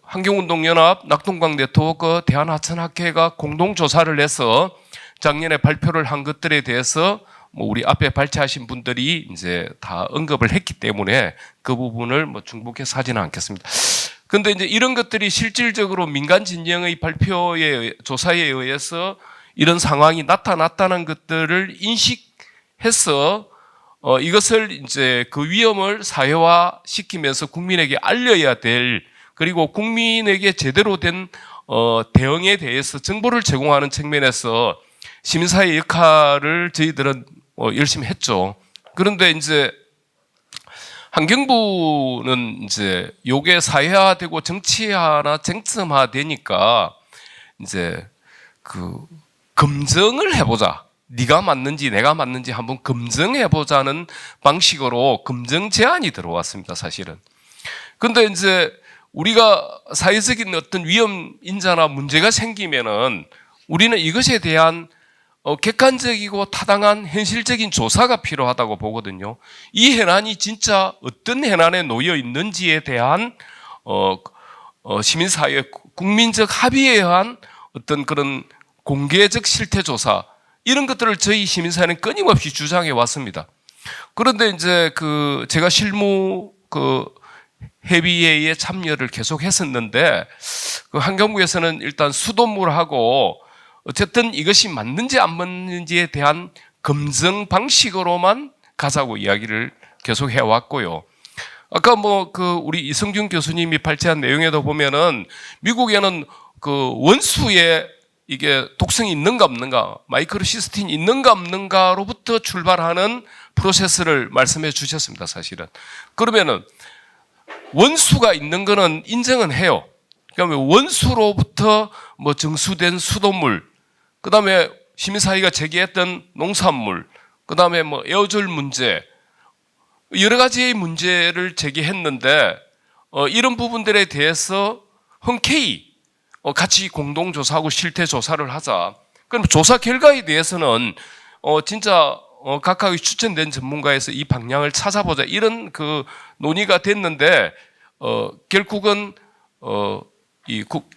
환경운동연합 낙동강 네트워크 대한하천학회가 공동조사를 해서 작년에 발표를 한 것들에 대해서 우리 앞에 발제하신 분들이 이제 다 언급을 했기 때문에 그 부분을 중복해서 하지는 않겠습니다. 근데 이제 이런 것들이 실질적으로 민간 진영의 발표에 조사에 의해서 이런 상황이 나타났다는 것들을 인식해서 이것을 이제 그 위험을 사회화 시키면서 국민에게 알려야 될 그리고 국민에게 제대로 된 대응에 대해서 정보를 제공하는 측면에서 시민사회 역할을 저희들은 열심히 했죠. 그런데 이제 환경부는 이제 요게 사회화되고 정치화나 쟁점화되니까 이제 검증을 해보자. 네가 맞는지 내가 맞는지 한번 검증해보자는 방식으로 검증 제안이 들어왔습니다. 사실은. 근데 이제 우리가 사회적인 어떤 위험 인자나 문제가 생기면은 우리는 이것에 대한 객관적이고 타당한 현실적인 조사가 필요하다고 보거든요. 이 해난이 진짜 어떤 해난에 놓여 있는지에 대한 시민사회 국민적 합의에 의한 어떤 그런 공개적 실태 조사 이런 것들을 저희 시민사회는 끊임없이 주장해 왔습니다. 그런데 이제 제가 실무 회의회에 참여를 계속 했었는데 환경부에서는 일단 수돗물하고 어쨌든 이것이 맞는지 안 맞는지에 대한 검증 방식으로만 가자고 이야기를 계속 해왔고요. 아까 우리 이성준 교수님이 발제한 내용에도 보면은 미국에는 원수에 이게 독성이 있는가 없는가, 마이크로시스틴이 있는가 없는가로부터 출발하는 프로세스를 말씀해 주셨습니다, 사실은. 그러면은 원수가 있는 거는 인정은 해요. 그러니까 원수로부터 정수된 수돗물, 그 다음에 시민사회가 제기했던 농산물, 그 다음에 에어졸 문제, 여러 가지의 문제를 제기했는데, 이런 부분들에 대해서 흔쾌히 같이 공동조사하고 실태조사를 하자. 그럼 조사 결과에 대해서는 진짜 각각의 추천된 전문가에서 이 방향을 찾아보자. 이런 논의가 됐는데, 결국은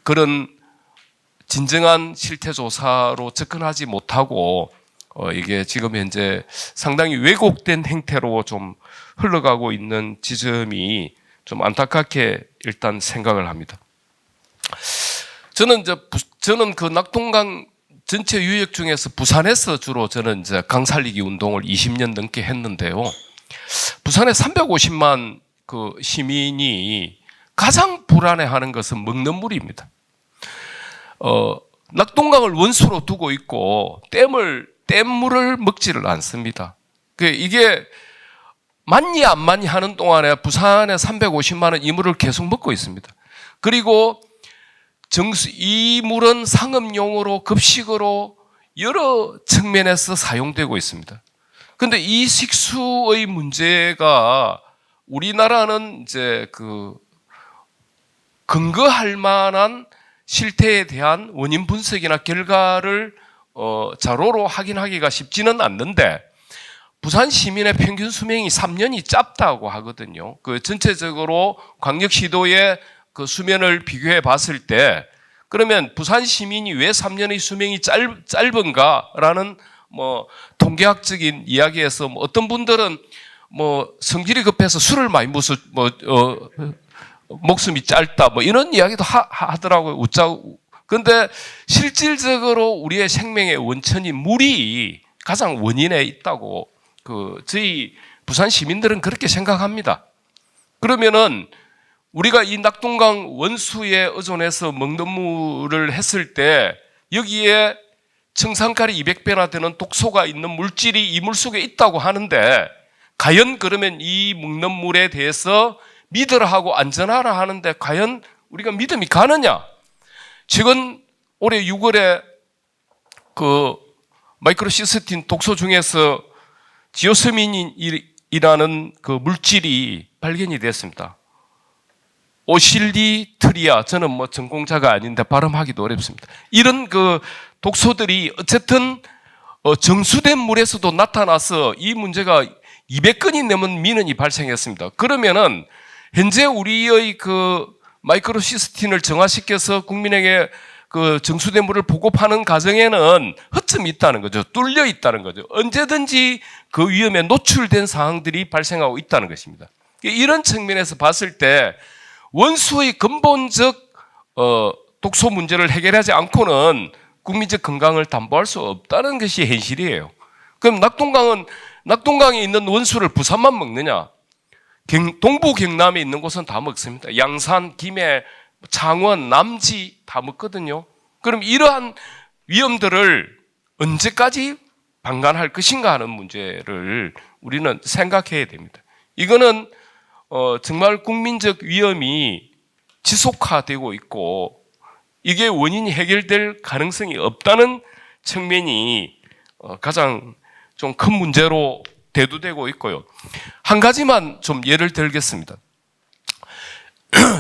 그런 진정한 실태조사로 접근하지 못하고 이게 지금 현재 상당히 왜곡된 행태로 좀 흘러가고 있는 지점이 좀 안타깝게 일단 생각을 합니다. 저는 낙동강 전체 유역 중에서 부산에서 주로 저는 이제 강 살리기 운동을 20년 넘게 했는데요. 부산에 350만 시민이 가장 불안해하는 것은 먹는 물입니다. 낙동강을 원수로 두고 있고 댐물을 먹지를 않습니다. 이게 맞니 안 맞니 하는 동안에 부산에 350만 원 이 물을 계속 먹고 있습니다. 그리고 이 물은 상업용으로 급식으로 여러 측면에서 사용되고 있습니다. 그런데 이 식수의 문제가 우리나라는 이제 근거할 만한 실태에 대한 원인 분석이나 결과를 자료로 확인하기가 쉽지는 않는데 부산 시민의 평균 수명이 3년이 짧다고 하거든요. 전체적으로 광역시도의 수면을 비교해 봤을 때 그러면 부산 시민이 왜 3년의 수명이 짧은가라는 통계학적인 이야기에서 어떤 분들은 성질이 급해서 술을 많이 먹어서 목숨이 짧다 이런 이야기도 하더라고요. 그런데 실질적으로 우리의 생명의 원천인 물이 가장 원인에 있다고 저희 부산 시민들은 그렇게 생각합니다. 그러면은 우리가 이 낙동강 원수에 의존해서 먹는 물을 했을 때 여기에 청산가리 200배나 되는 독소가 있는 물질이 이 물 속에 있다고 하는데 과연 그러면 이 먹는 물에 대해서 믿으라 하고 안전하라 하는데 과연 우리가 믿음이 가느냐? 최근 올해 6월에 마이크로시스틴 독소 중에서 지오스민이라는 물질이 발견이 됐습니다. 오실리트리아, 저는 전공자가 아닌데 발음하기도 어렵습니다. 이런 독소들이 어쨌든 정수된 물에서도 나타나서 이 문제가 200건이 넘은 민원이 발생했습니다. 그러면은 현재 우리의 마이크로시스틴을 정화시켜서 국민에게 정수된 물을 보급하는 과정에는 허점이 있다는 거죠. 뚫려 있다는 거죠. 언제든지 그 위험에 노출된 상황들이 발생하고 있다는 것입니다. 이런 측면에서 봤을 때 원수의 근본적 독소 문제를 해결하지 않고는 국민적 건강을 담보할 수 없다는 것이 현실이에요. 그럼 낙동강에 있는 원수를 부산만 먹느냐? 동부 경남에 있는 곳은 다 먹습니다. 양산, 김해, 창원, 남지 다 먹거든요. 그럼 이러한 위험들을 언제까지 방관할 것인가 하는 문제를 우리는 생각해야 됩니다. 이거는 정말 국민적 위험이 지속화되고 있고 이게 원인이 해결될 가능성이 없다는 측면이 가장 좀 큰 문제로 대두되고 있고요. 한 가지만 좀 예를 들겠습니다.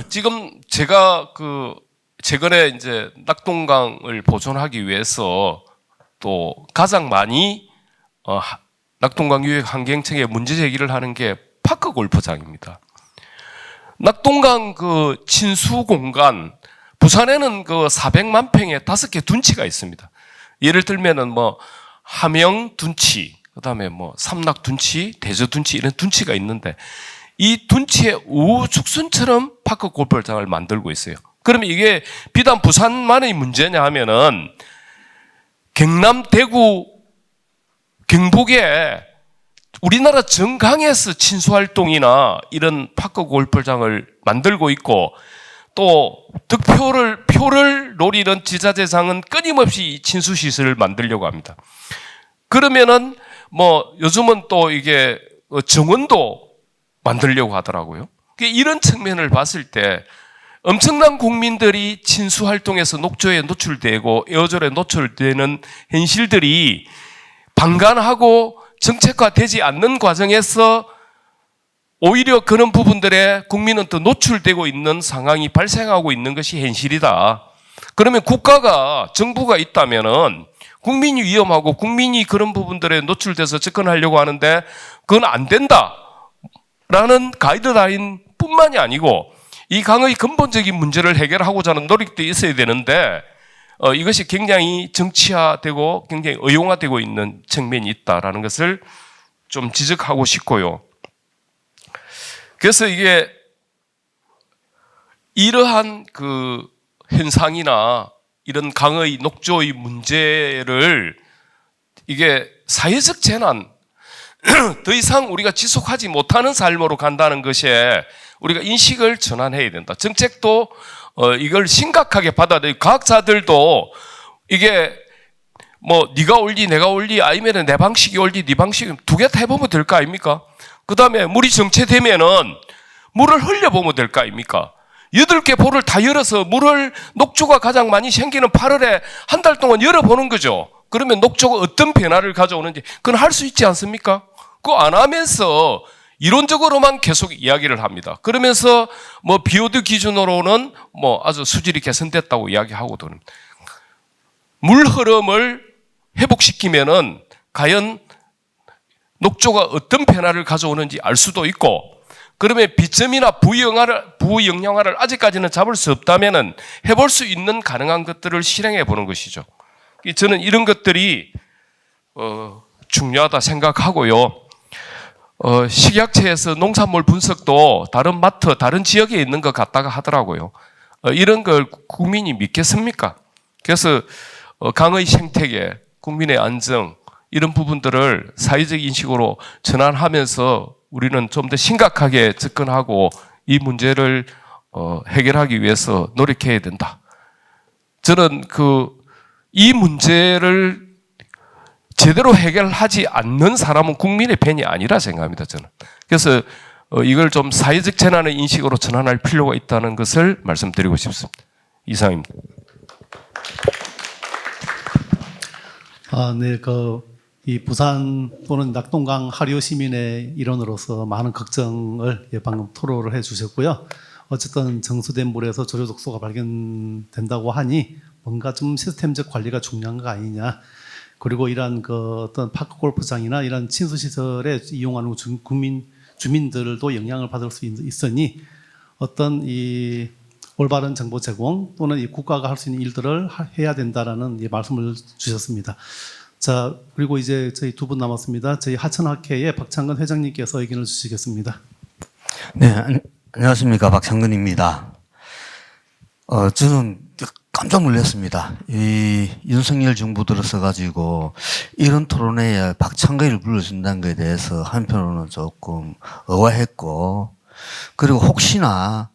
지금 제가 최근에 이제 낙동강을 보존하기 위해서 또 가장 많이 낙동강 유역 환경청에 문제 제기를 하는 게 파크 골프장입니다. 낙동강 친수 공간, 부산에는 400만 평에 5개 둔치가 있습니다. 예를 들면은 함영 둔치, 그다음에 삼락 둔치, 대저 둔치 이런 둔치가 있는데 이 둔치의 우후죽순처럼 파크 골프장을 만들고 있어요. 그러면 이게 비단 부산만의 문제냐 하면은 경남, 대구, 경북에 우리나라 정강에서 친수활동이나 이런 파크 골프장을 만들고 있고 또 표를 노리는 지자체장은 끊임없이 친수시설을 만들려고 합니다. 그러면은 요즘은 또 이게 정원도 만들려고 하더라고요. 이런 측면을 봤을 때 엄청난 국민들이 친수활동에서 녹조에 노출되고 에어졸에 노출되는 현실들이 방관하고 정책화되지 않는 과정에서 오히려 그런 부분들에 국민은 더 노출되고 있는 상황이 발생하고 있는 것이 현실이다. 그러면 국가가, 정부가 있다면은 국민이 위험하고 국민이 그런 부분들에 노출돼서 접근하려고 하는데 그건 안 된다라는 가이드라인 뿐만이 아니고 이 강의 근본적인 문제를 해결하고자 하는 노력도 있어야 되는데 이것이 굉장히 정치화되고 굉장히 의용화되고 있는 측면이 있다라는 것을 좀 지적하고 싶고요. 그래서 이게 이러한 현상이나 이런 강의 녹조의 문제를 이게 사회적 재난, 더 이상 우리가 지속하지 못하는 삶으로 간다는 것에 우리가 인식을 전환해야 된다. 정책도 이걸 심각하게 받아들이고 과학자들도 이게 네가 옳니 내가 옳니 아니면 내 방식이 옳니 네 방식이 두 개 다 해보면 될 거 아닙니까? 그 다음에 물이 정체되면은 물을 흘려보면 될 거 아닙니까? 8개 볼을 다 열어서 녹조가 가장 많이 생기는 8월에 한 달 동안 열어보는 거죠. 그러면 녹조가 어떤 변화를 가져오는지 그건 할 수 있지 않습니까? 그거 안 하면서 이론적으로만 계속 이야기를 합니다. 그러면서 비오드 기준으로는 아주 수질이 개선됐다고 이야기하고도 물 흐름을 회복시키면은 과연 녹조가 어떤 변화를 가져오는지 알 수도 있고 그러면 비점이나 부영향화를 아직까지는 잡을 수 없다면은 해볼 수 있는 가능한 것들을 실행해 보는 것이죠. 저는 이런 것들이 중요하다 생각하고요. 식약처에서 농산물 분석도 다른 마트, 다른 지역에 있는 것 같다가 하더라고요. 이런 걸 국민이 믿겠습니까? 그래서 강의 생태계, 국민의 안정 이런 부분들을 사회적 인식으로 전환하면서 우리는 좀 더 심각하게 접근하고 이 문제를 해결하기 위해서 노력해야 된다. 저는 이 문제를 제대로 해결하지 않는 사람은 국민의 편이 아니라 생각합니다, 저는. 그래서 이걸 좀 사회적 재난의 인식으로 전환할 필요가 있다는 것을 말씀드리고 싶습니다. 이상입니다. 네, 이 부산 또는 낙동강 하류 시민의 일원으로서 많은 걱정을 방금 토로를 해주셨고요. 어쨌든 정수된 물에서 조류 독소가 발견된다고 하니 뭔가 좀 시스템적 관리가 중요한 거 아니냐. 그리고 이러한 어떤 파크 골프장이나 이런 친수시설에 이용하는 주민들도 영향을 받을 수 있으니 어떤 이 올바른 정보 제공 또는 이 국가가 할 수 있는 일들을 해야 된다라는 말씀을 주셨습니다. 자, 그리고 이제 저희 두 분 남았습니다. 저희 하천학회의 박창근 회장님께서 의견을 주시겠습니다. 네, 안녕하십니까. 박창근입니다. 저는 깜짝 놀랐습니다. 이 윤석열 정부 들어서가지고 이런 토론회에 박창근을 불러준다는 것에 대해서 한편으로는 조금 의아했고, 그리고 혹시나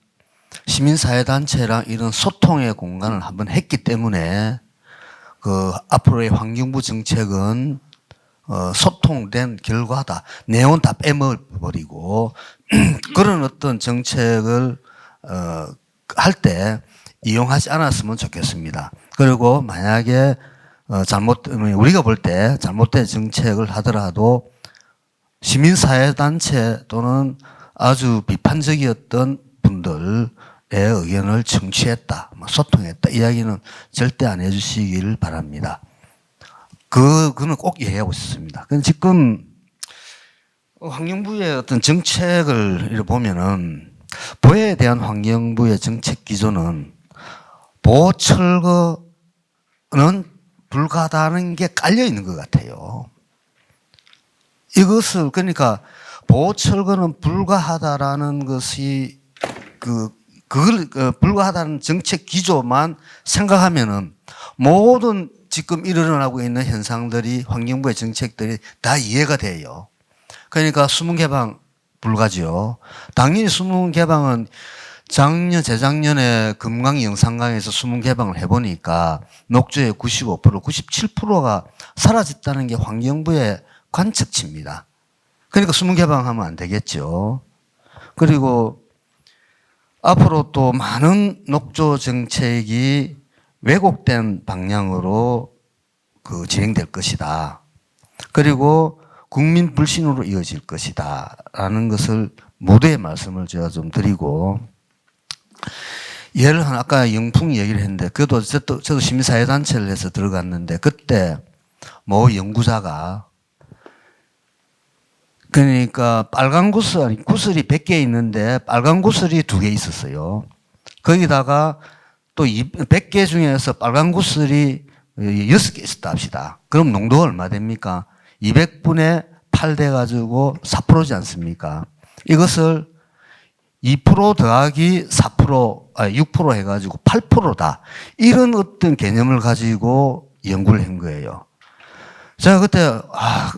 시민사회단체랑 이런 소통의 공간을 한번 했기 때문에 앞으로의 환경부 정책은 소통된 결과다. 내용은 다 빼먹어버리고 그런 어떤 정책을 할 때 이용하지 않았으면 좋겠습니다. 그리고 만약에 우리가 볼 때 잘못된 정책을 하더라도 시민사회단체 또는 아주 비판적이었던 분들의 의견을 청취했다, 소통했다 이야기는 절대 안 해주시길 바랍니다. 그거는 꼭 이해하고 싶습니다. 근데 지금 환경부의 어떤 정책을 이렇게 보면은 보해에 대한 환경부의 정책 기조는 보호철거는 불가하다는 게 깔려 있는 것 같아요. 이것을 그러니까 보호철거는 불가하다라는 것이 그걸 불가하다는 정책 기조만 생각하면은 모든 지금 일어나고 있는 현상들이 환경부의 정책들이 다 이해가 돼요. 그러니까 수문 개방 불가죠. 당연히 수문 개방은 재작년에 금강 영산강에서 수문 개방을 해보니까 녹조의 95%, 97%가 사라졌다는 게 환경부의 관측치입니다. 그러니까 수문 개방하면 안 되겠죠. 그리고 앞으로 또 많은 녹조 정책이 왜곡된 방향으로 진행될 것이다. 그리고 국민 불신으로 이어질 것이다. 라는 것을 모두의 말씀을 제가 좀 드리고, 예를 아까 영풍 얘기를 했는데, 저도 시민사회단체를 해서 들어갔는데, 그때 연구자가, 그러니까 빨간 구슬이 100개 있는데, 빨간 구슬이 2개 있었어요. 거기다가 또 100개 중에서 빨간 구슬이 6개 있었다 합시다. 그럼 농도가 얼마 됩니까? 200분의 8 돼가지고 4%지 않습니까? 이것을 2% 더하기 6% 해가지고 8%다. 이런 어떤 개념을 가지고 연구를 한 거예요. 제가 그때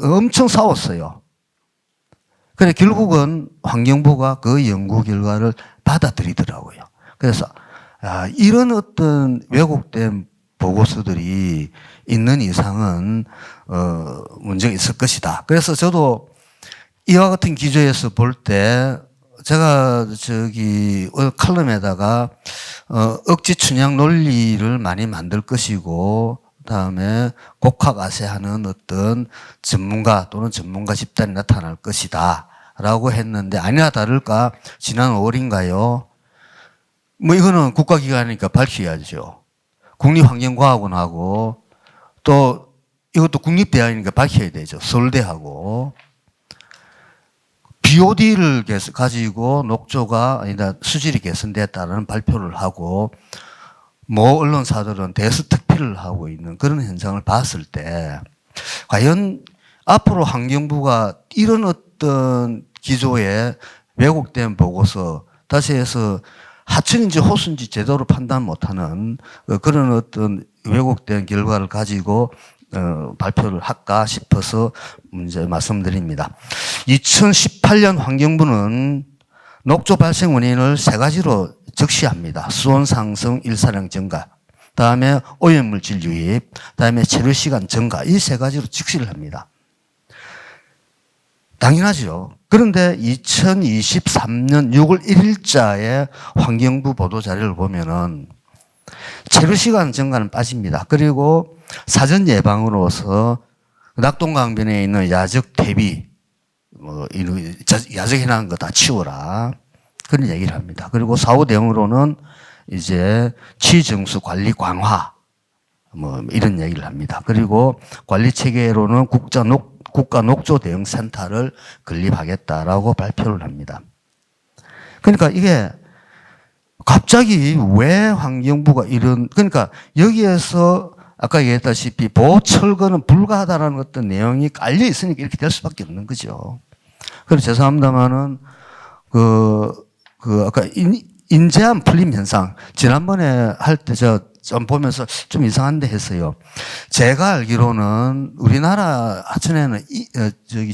엄청 싸웠어요. 그래 결국은 환경부가 그 연구 결과를 받아들이더라고요. 그래서 이런 어떤 왜곡된 보고서들이 있는 이상은 문제가 있을 것이다. 그래서 저도 이와 같은 기조에서 볼 때 제가 칼럼에다가 억지 춘향 논리를 많이 만들 것이고, 그다음에 곡학아세하는 어떤 전문가 또는 전문가 집단이 나타날 것이다 라고 했는데, 아니나 다를까 지난 5월인가요? 이거는 국가기관이니까 밝혀야죠. 국립환경과학원하고 또 이것도 국립대학이니까 밝혀야 되죠. 서울대하고 BOD를 가지고 녹조가 아니다 수질이 개선됐다는 발표를 하고, 언론사들은 대스특필을 하고 있는 그런 현상을 봤을 때, 과연 앞으로 환경부가 이런 어떤 기조의 왜곡된 보고서, 다시 해서 하천인지 호수인지 제대로 판단 못하는 그런 어떤 왜곡된 결과를 가지고 발표를 할까 싶어서 문제 말씀드립니다. 2018년 환경부는 녹조 발생 원인을 3가지로 적시합니다. 수온 상승, 일사량 증가, 다음에 오염물질 유입, 다음에 체류 시간 증가, 이 3가지로 적시를 합니다. 당연하죠. 그런데 2023년 6월 1일자에 환경부 보도자료를 보면은 체류 시간 증가는 빠집니다. 그리고 사전 예방으로서 낙동강변에 있는 야적 퇴비, 야적해놓은 거 다 치워라. 그런 얘기를 합니다. 그리고 사후 대응으로는 이제 취정수 관리 강화, 이런 얘기를 합니다. 그리고 관리 체계로는 국가 녹조 대응 센터를 건립하겠다라고 발표를 합니다. 그러니까 이게 갑자기 왜 환경부가 그러니까 여기에서 아까 얘기했다시피 보호철거는 불가하다라는 어떤 내용이 깔려 있으니까 이렇게 될 수밖에 없는 거죠. 그래서 죄송합니다만은 아까 인재한 풀림 현상, 지난번에 할 때 좀 보면서 좀 이상한데 했어요. 제가 알기로는 우리나라 하천에는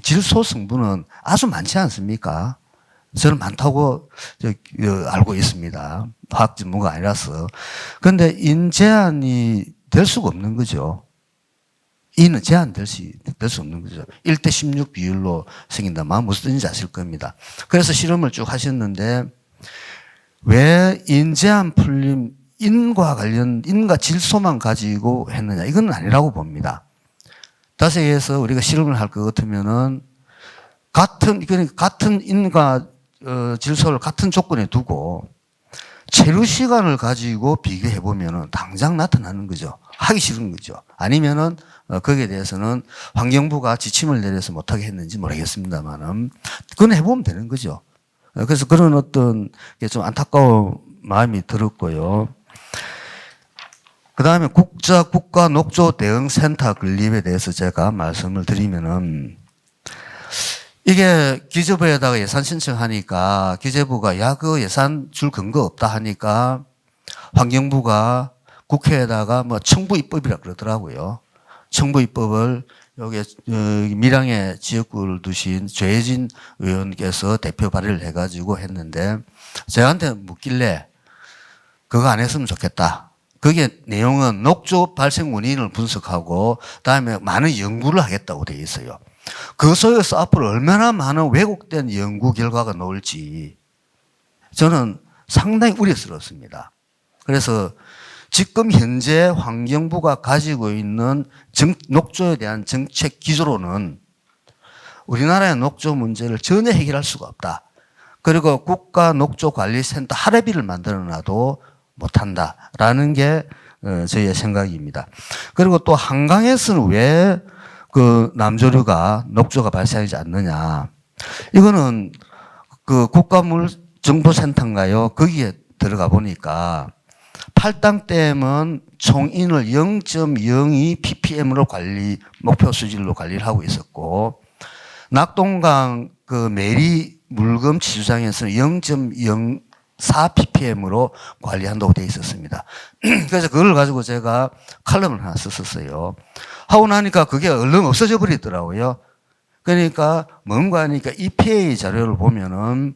질소 성분은 아주 많지 않습니까? 저는 많다고 알고 있습니다. 화학 전문가 아니라서. 그런데 인제한이 될 수가 없는 거죠. 이는 제한될 수 없는 거죠. 1대16 비율로 생긴다면 무슨 뜻인지 아실 겁니다. 그래서 실험을 쭉 하셨는데, 왜 인제한 풀림, 인과 질소만 가지고 했느냐. 이건 아니라고 봅니다. 다시 해서 우리가 실험을 할 것 같으면은 같은 인과 질소를 같은 조건에 두고 체류 시간을 가지고 비교해 보면은 당장 나타나는 거죠. 하기 싫은 거죠. 아니면은 거기에 대해서는 환경부가 지침을 내려서 못하게 했는지 모르겠습니다만은 그건 해보면 되는 거죠. 그래서 그런 어떤 게 좀 안타까운 마음이 들었고요. 그 다음에 국가 녹조 대응센터 건립에 대해서 제가 말씀을 드리면은 이게 기재부에다가 예산 신청하니까 기재부가 야, 그 예산 줄 근거 없다 하니까 환경부가 국회에다가 뭐 청부입법이라 그러더라고요. 청부입법을 여기 밀양의 지역구를 두신 조혜진 의원께서 대표 발의를 해가지고 했는데 저한테 묻길래 그거 안 했으면 좋겠다. 그게 내용은 녹조 발생 원인을 분석하고 그다음에 많은 연구를 하겠다고 되어 있어요. 그 속에서 앞으로 얼마나 많은 왜곡된 연구 결과가 나올지 저는 상당히 우려스럽습니다. 그래서 지금 현재 환경부가 가지고 있는 녹조에 대한 정책 기조로는 우리나라의 녹조 문제를 전혀 해결할 수가 없다. 그리고 국가녹조관리센터 할애비를 만들어놔도 못한다라는 게 저희의 생각입니다. 그리고 또 한강에서는 왜 그 남조류가 녹조가 발생하지 않느냐? 이거는 그 국가물정보센터인가요? 거기에 들어가 보니까 팔당댐은 총인을 0.02 ppm으로 목표 수질로 관리를 하고 있었고, 낙동강 그 메리 물금 치주장에서는 0.04 ppm으로 관리한다고 되어 있었습니다. 그래서 그걸 가지고 제가 칼럼을 하나 썼었어요. 하고 나니까 그게 얼른 없어져 버리더라고요. 그러니까 뭔가 하니까 EPA 자료를 보면은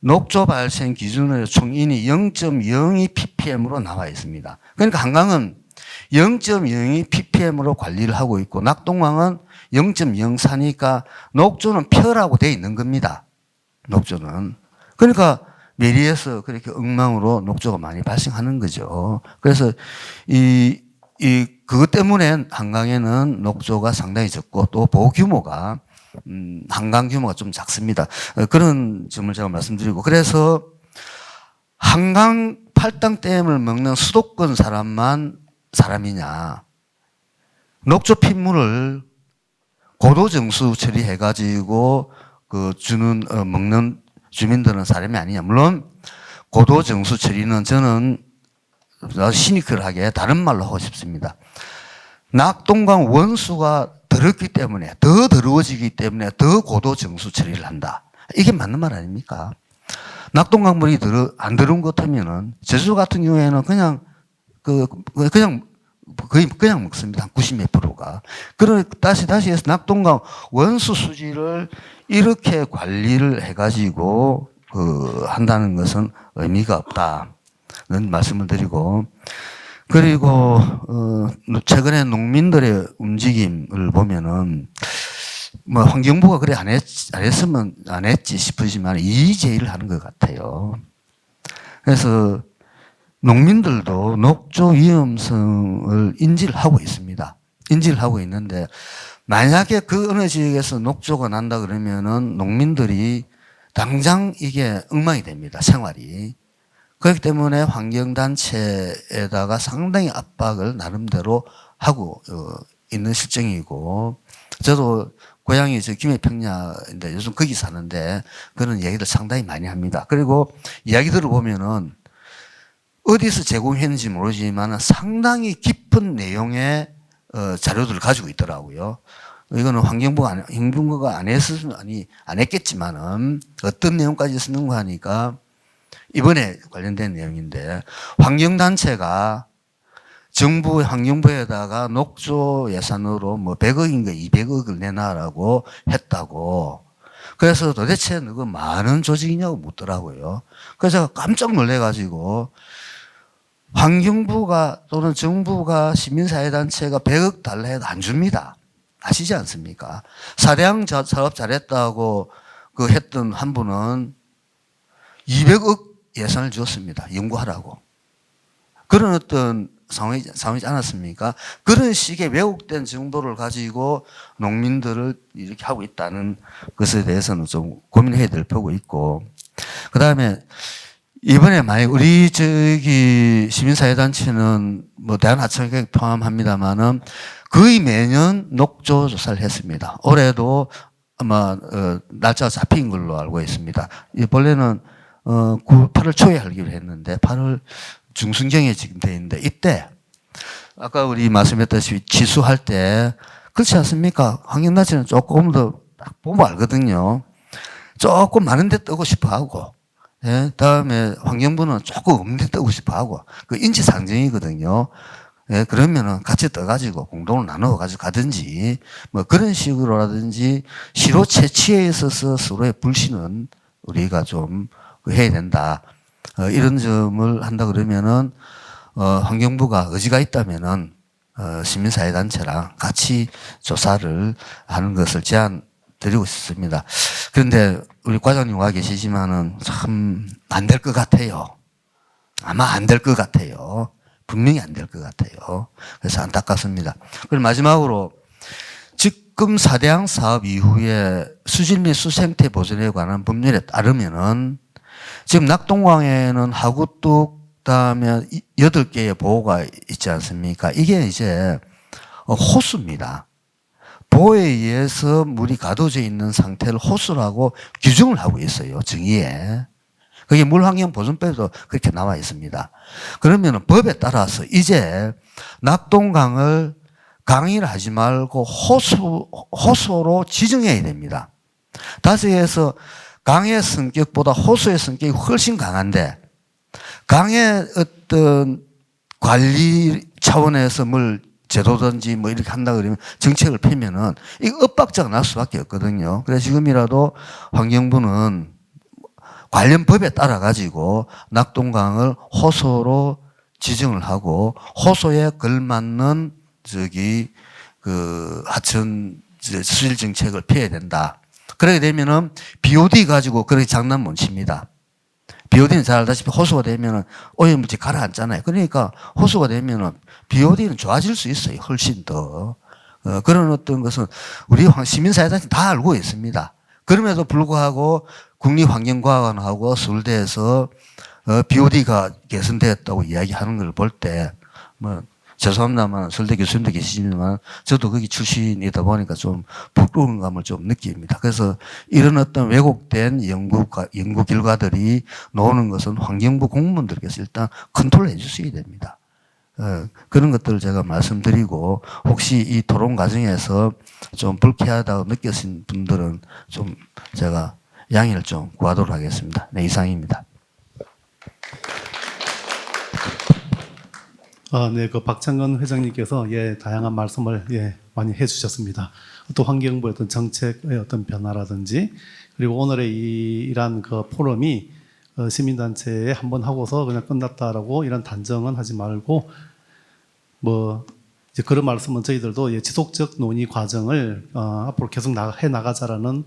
녹조 발생 기준으로 총인이 0.02 ppm으로 나와 있습니다. 그러니까 한강은 0.02 ppm으로 관리를 하고 있고 낙동강은 0.04니까 녹조는 표라고 되어 있는 겁니다. 녹조는. 그러니까 메리에서 그렇게 엉망으로 녹조가 많이 발생하는 거죠. 그래서 그것 때문에 한강에는 녹조가 상당히 적고 또 보호 규모가 한강 규모가 좀 작습니다. 그런 점을 제가 말씀드리고, 그래서 한강 팔당댐을 먹는 수도권 사람만 사람이냐, 녹조 핏물을 고도정수 처리해가지고 먹는 주민들은 사람이 아니냐. 물론 고도정수 처리는 저는 아주 시니컬하게 다른 말로 하고 싶습니다. 낙동강 원수가 더럽기 때문에, 더 더러워지기 때문에 더 고도 정수 처리를 한다. 이게 맞는 말 아닙니까? 낙동강 물이 안 더러운 것 같으면은 제주 같은 경우에는 그냥 그냥 먹습니다. 한 90몇 %가. 그러 다시 해서 낙동강 원수 수질을 이렇게 관리를 해가지고 한다는 것은 의미가 없다는 말씀을 드리고, 그리고 최근에 농민들의 움직임을 보면은 뭐 환경부가 그래 안 했지 싶으지만 이의제의를 하는 것 같아요. 그래서 농민들도 녹조 위험성을 인지를 하고 있습니다. 인지를 하고 있는데 만약에 그 어느 지역에서 녹조가 난다 그러면은 농민들이 당장 이게 엉망이 됩니다. 생활이. 그렇기 때문에 환경단체에다가 상당히 압박을 나름대로 하고 있는 실정이고, 저도 고향이 김해평야인데 요즘 거기 사는데 그런 얘기들 상당히 많이 합니다. 그리고 이야기 들어보면은 어디서 제공했는지 모르지만 상당히 깊은 내용의 자료들을 가지고 있더라고요. 이거는 환경부가 안 했겠지만은 어떤 내용까지 쓰는가 하니까 이번에 관련된 내용인데, 환경단체가 정부 환경부에다가 녹조 예산으로 뭐 100억인가 200억을 내놔라고 했다고. 그래서 도대체 너가 많은 조직이냐고 묻더라고요. 그래서 제가 깜짝 놀래가지고 환경부가 또는 정부가 시민사회단체가 100억 달라 해도 안 줍니다. 아시지 않습니까? 사대양 사업 잘했다고 했던 한 분은 200억 예산을 주었습니다. 연구하라고. 그런 어떤 상황이지 않았습니까? 그런 식의 왜곡된 정보를 가지고 농민들을 이렇게 하고 있다는 것에 대해서는 좀 고민해야 될 필요가 있고, 그다음에 이번에 만약 우리 저기 시민사회단체는 뭐 대한하천학회 포함합니다만은 거의 매년 녹조 조사를 했습니다. 올해도 아마 날짜가 잡힌 걸로 알고 있습니다. 본래는 8월 초에 하기로 했는데 8월 중순경에 지금 돼 있는데 이때 아까 우리 말씀했다시피 취수할 때 그렇지 않습니까? 환경단체는 조금 더 딱 보면 알거든요. 조금 많은데 뜨고 싶어 하고, 예? 다음에 환경부는 조금 없는데 뜨고 싶어 하고, 그 인지상정이거든요. 예? 그러면은 같이 떠가지고 공동으로 나눠가지고 가든지, 뭐 그런 식으로라든지 시로 채취에 있어서 서로의 불신은 우리가 좀 해야 된다. 이런 점을 한다 그러면은, 환경부가 의지가 있다면은, 시민사회단체랑 같이 조사를 하는 것을 제안드리고 싶습니다. 그런데 우리 과장님 와 계시지만은 참 안 될 것 같아요. 아마 안 될 것 같아요. 분명히 안 될 것 같아요. 그래서 안타깝습니다. 그리고 마지막으로 지금 4대항 사업 이후에 수질 및 수생태 보존에 관한 법률에 따르면은 지금 낙동강에는 하구뚝 그다음에 8개의 보호가 있지 않습니까? 이게 이제 호수입니다. 보호에 의해서 물이 가둬져 있는 상태를 호수라고 규정을 하고 있어요. 정의에. 그게 물환경보존법에도 그렇게 나와 있습니다. 그러면 법에 따라서 이제 낙동강을 강의를 하지 말고 호수로 지정해야 됩니다. 다시해서 강의 성격보다 호수의 성격이 훨씬 강한데 강의 어떤 관리 차원에서 뭘 제도든지 뭐 이렇게 한다 그러면 정책을 펴면은 이 엇박자가 날 수밖에 없거든요. 그래서 지금이라도 환경부는 관련 법에 따라 가지고 낙동강을 호수로 지정을 하고 호수에 걸맞는 하천 수질 정책을 펴야 된다. 그렇게 되면은 BOD 가지고 그렇게 장난 못 칩니다. BOD는 잘 알다시피 호수가 되면은 오염물질 가라앉잖아요. 그러니까 호수가 되면은 BOD는 좋아질 수 있어요. 훨씬 더. 그런 어떤 것은 우리 시민사회단체 다 알고 있습니다. 그럼에도 불구하고 국립환경과학원하고 서울대에서 BOD가 개선되었다고 이야기하는 걸 볼 때 뭐 죄송합니다만 서울대 교수님도 계시지만 저도 거기 출신이다 보니까 좀 부끄러운 감을 좀 느낍니다. 그래서 이런 어떤 왜곡된 연구 결과들이 나오는 것은 환경부 공무원들께서 일단 컨트롤해 주셔야 됩니다. 그런 것들을 제가 말씀드리고 혹시 이 토론 과정에서 좀 불쾌하다고 느끼신 분들은 좀 제가 양해를 좀 구하도록 하겠습니다. 네, 이상입니다. 네, 그 박창건 회장님께서 다양한 말씀을 많이 해주셨습니다. 또 환경부의 어떤 정책의 어떤 변화라든지 그리고 오늘의 이러한 그 포럼이 시민단체에 한번 하고서 그냥 끝났다라고 이런 단정은 하지 말고 뭐 이제 그런 말씀은 저희들도 지속적 논의 과정을 앞으로 계속 해 나가자라는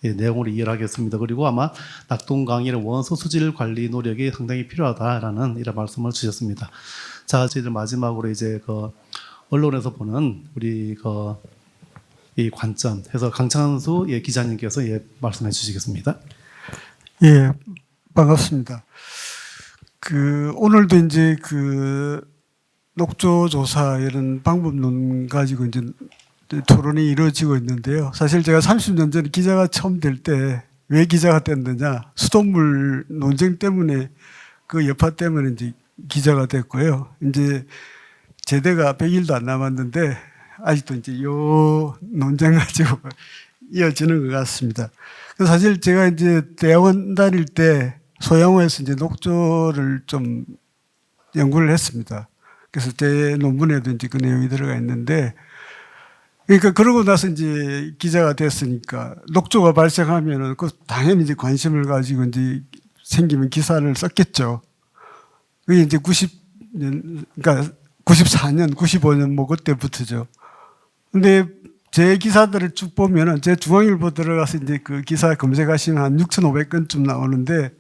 내용으로 이해를 하겠습니다. 그리고 아마 낙동강의 원수 수질 관리 노력이 상당히 필요하다라는 이런 말씀을 주셨습니다. 자, 저희들 마지막으로 이제 그 언론에서 보는 우리 이 관점 해서 강창수 기자님께서 말씀해 주시겠습니다. 예, 반갑습니다. 오늘도 이제 녹조 조사 이런 방법론 가지고 이제 토론이 이루어지고 있는데요. 사실 제가 30년 전에 기자가 처음 될 때 왜 기자가 됐느냐, 수돗물 논쟁 때문에 그 여파 때문에 이제 기자가 됐고요. 이제 제대가 100일도 안 남았는데 아직도 이제 요 논쟁 가지고 이어지는 것 같습니다. 그래서 사실 제가 이제 대학원 다닐 때 소양호에서 이제 녹조를 좀 연구를 했습니다. 그래서 제 논문에도 이제 그 내용이 들어가 있는데, 그러니까 그러고 나서 이제 기자가 됐으니까 녹조가 발생하면은 그 당연히 이제 관심을 가지고 이제 생기면 기사를 썼겠죠. 그게 이제 90년, 그러니까 94년, 95년 뭐 그때부터죠. 근데 제 기사들을 쭉 보면은 제 중앙일보 들어가서 이제 그 기사 검색하시면 한 6,500건쯤 나오는데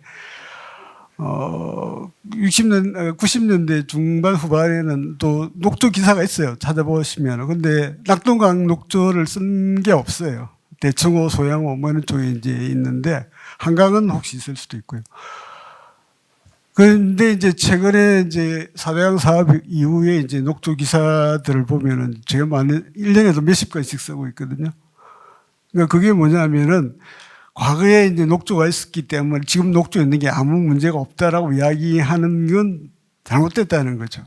90년대 중반 후반에는 또 녹조 기사가 있어요. 찾아보시면. 근데 낙동강 녹조를 쓴 게 없어요. 대청호, 소양호 뭐 이런 쪽에 이제 있는데 한강은 혹시 있을 수도 있고요. 그런데 이제 최근에 이제 4대강 사업 이후에 이제 녹조 기사들을 보면은 제가 많은 1년에도 몇십 건씩 쓰고 있거든요. 그러니까 그게 뭐냐면은 과거에 이제 녹조가 있었기 때문에 지금 녹조 있는 게 아무 문제가 없다라고 이야기하는 건 잘못됐다는 거죠.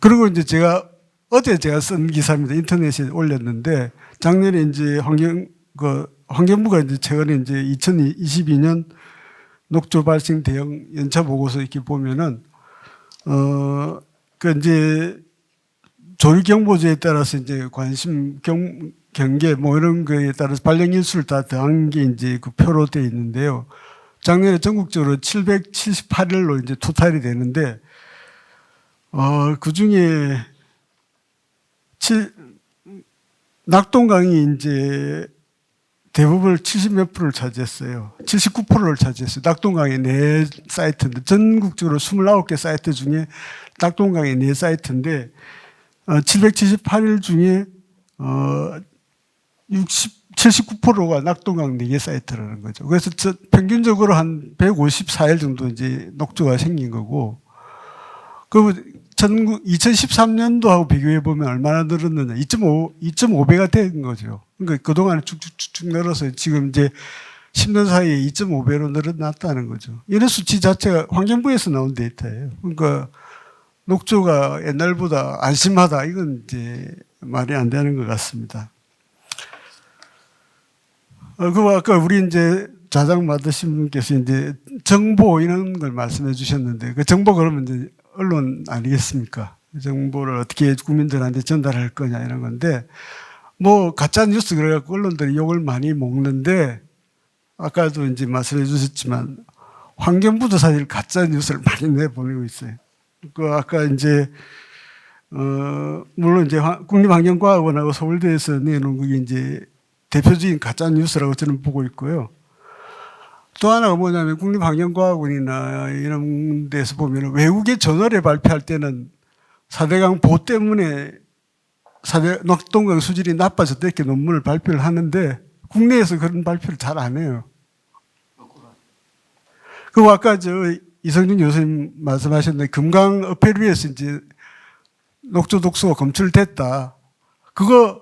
그리고 이제 어제 제가 쓴 기사입니다. 인터넷에 올렸는데 작년에 이제 환경부가 이제 최근에 이제 2022년 녹조 발생 대응 연차 보고서 이렇게 보면은 그 이제 조류 경보제에 따라서 이제 관심 경계 뭐 이런 거에 따라서 발령 일수를 다 더한 게 이제 그 표로 돼 있는데요. 작년에 전국적으로 778일로 이제 토탈이 되는데 그 중에 낙동강이 이제 대부분 70몇 프로를 차지했어요. 79%를 차지했어요. 낙동강의 4사이트인데 전국적으로 29개 사이트 중에 낙동강의 4사이트인데 778일 중에 79%가 낙동강 4개 사이트라는 거죠. 그래서 평균적으로 한 154일 정도 이제 녹조가 생긴 거고, 그 2013년도하고 비교해 보면 얼마나 늘었느냐? 2.5배가 된 거죠. 그러니까 그동안에 쭉쭉쭉 늘어서 지금 이제 10년 사이에 2.5배로 늘어났다는 거죠. 이런 수치 자체가 환경부에서 나온 데이터예요. 그러니까 녹조가 옛날보다 안심하다, 이건 이제 말이 안 되는 것 같습니다. 그 아까 우리 이제 자장 맡으신 분께서 이제 정보 이런 걸 말씀해 주셨는데, 그 정보 그러면 이제 언론 아니겠습니까? 정보를 어떻게 국민들한테 전달할 거냐 이런 건데, 뭐 가짜 뉴스 그래갖고 언론들이 욕을 많이 먹는데, 아까도 이제 말씀해 주셨지만 환경부도 사실 가짜 뉴스를 많이 내보내고 있어요. 그 아까 이제 물론 이제 국립환경과학원하고 서울대에서 내놓은 그게 이제 대표적인 가짜 뉴스라고 저는 보고 있고요. 또 하나가 뭐냐면 국립환경과학원이나 이런 데서 보면 외국의 저널에 발표할 때는 4대강 보 때문에 낙동강 수질이 나빠졌다 이렇게 논문을 발표를 하는데 국내에서 그런 발표를 잘 안 해요. 그리고 아까 이성준 교수님 말씀하셨는데 금강 어패류에서 이제 녹조 독소가 검출됐다. 그거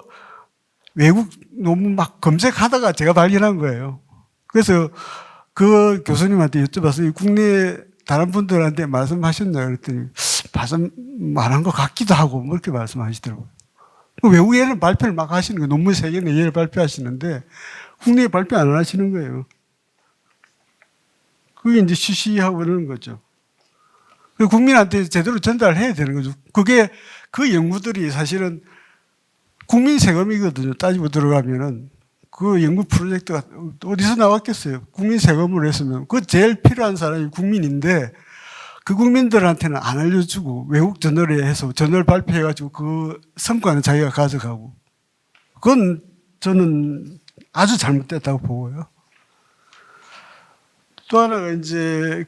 외국 논문 막 검색하다가 제가 발견한 거예요. 그래서 그 교수님한테 여쭤봤어요. 국내 다른 분들한테 말씀하셨나요? 그랬더니 말씀 안 한 것 같기도 하고 뭐 이렇게 말씀하시더라고요. 외국에는 발표를 막 하시는 거예요. 논문 3개, 4개를 발표하시는데 국내에 발표 안 하시는 거예요. 그게 이제 쉬쉬하고 그러는 거죠. 국민한테 제대로 전달해야 되는 거죠. 그게 그 연구들이 사실은 국민 세금이거든요. 따지고 들어가면은 그 연구 프로젝트가 어디서 나왔겠어요? 국민 세금으로 했으면 그 제일 필요한 사람이 국민인데 그 국민들한테는 안 알려주고 외국 저널에 해서 저널 발표해가지고 그 성과는 자기가 가져가고, 그건 저는 아주 잘못됐다고 보고요. 또 하나가 이제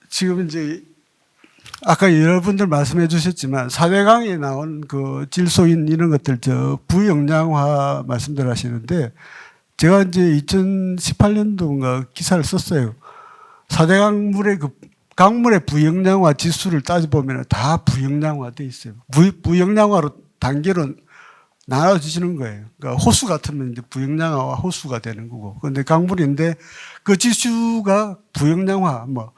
지금 이제 아까 여러분들 말씀해 주셨지만 4대강에 나온 그 질소인 이런 것들 부영양화 말씀들 하시는데, 제가 이제 2018년도인가 기사를 썼어요. 4대강 물의 강물의 부영양화 지수를 따져보면 다 부영양화 돼 있어요. 부영양화로 단계로 나눠주시는 거예요. 그러니까 호수 같으면 이제 부영양화와 호수가 되는 거고, 그런데 강물인데 그 지수가 부영양화, 뭐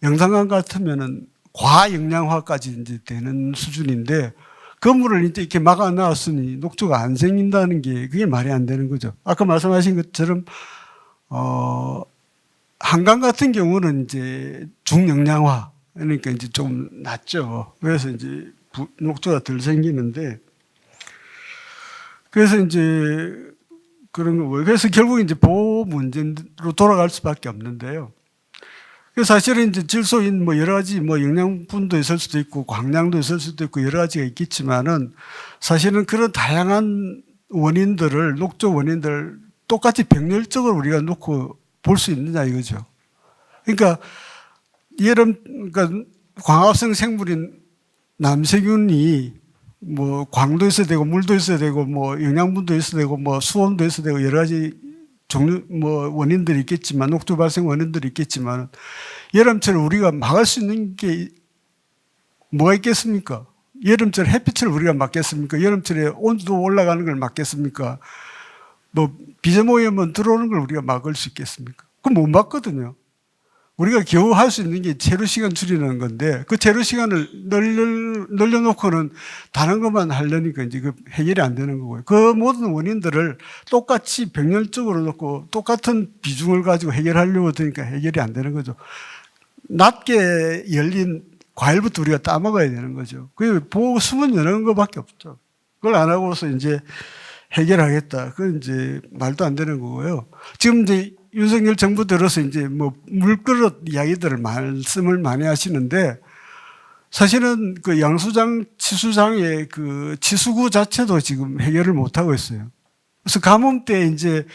영산강 같으면은 과영양화까지 이제 되는 수준인데 그 물을 이제 이렇게 막아 놨으니 녹조가 안 생긴다는 게 그게 말이 안 되는 거죠. 아까 말씀하신 것처럼 한강 같은 경우는 이제 중영양화, 그러니까 이제 좀 낮죠. 그래서 이제 녹조가 덜 생기는데, 그래서 이제 그런 거고요. 그래서 결국 이제 보호 문제로 돌아갈 수밖에 없는데요. 사실은 이제 질소인 뭐 여러 가지 뭐 영양분도 있을 수도 있고 광량도 있을 수도 있고 여러 가지가 있겠지만은 사실은 그런 다양한 원인들을, 녹조 원인들을 똑같이 병렬적으로 우리가 놓고 볼 수 있느냐 이거죠. 그러니까 그러니까 광합성 생물인 남세균이 뭐 광도 있어야 되고 물도 있어야 되고 뭐 영양분도 있어야 되고 뭐 수온도 있어야 되고 여러 가지 종류 뭐 원인들이 있겠지만 녹조 발생 원인들이 있겠지만 여름철 우리가 막을 수 있는 게 뭐가 있겠습니까? 여름철 햇빛을 우리가 막겠습니까? 여름철에 온도 올라가는 걸 막겠습니까? 뭐 비저모염은 들어오는 걸 우리가 막을 수 있겠습니까? 그건 못 막거든요. 우리가 겨우 할 수 있는 게 체류 시간 줄이는 건데 그 체류 시간을 늘려놓고는 다른 것만 하려니까 이제 그 해결이 안 되는 거고요. 그 모든 원인들을 똑같이 병렬적으로 놓고 똑같은 비중을 가지고 해결하려고 하니까 해결이 안 되는 거죠. 낮게 열린 과일부터 우리가 따먹어야 되는 거죠. 그게 보고 숨은 여는 것밖에 없죠. 그걸 안 하고서 이제 해결하겠다. 그건 이제 말도 안 되는 거고요. 지금 이제 윤석열 정부 들어서 이제 뭐 물그릇 이야기들을 말씀을 많이 하시는데 사실은 그 양수장, 치수장의 그 치수구 자체도 지금 해결을 못 하고 있어요. 그래서 가뭄 때 이제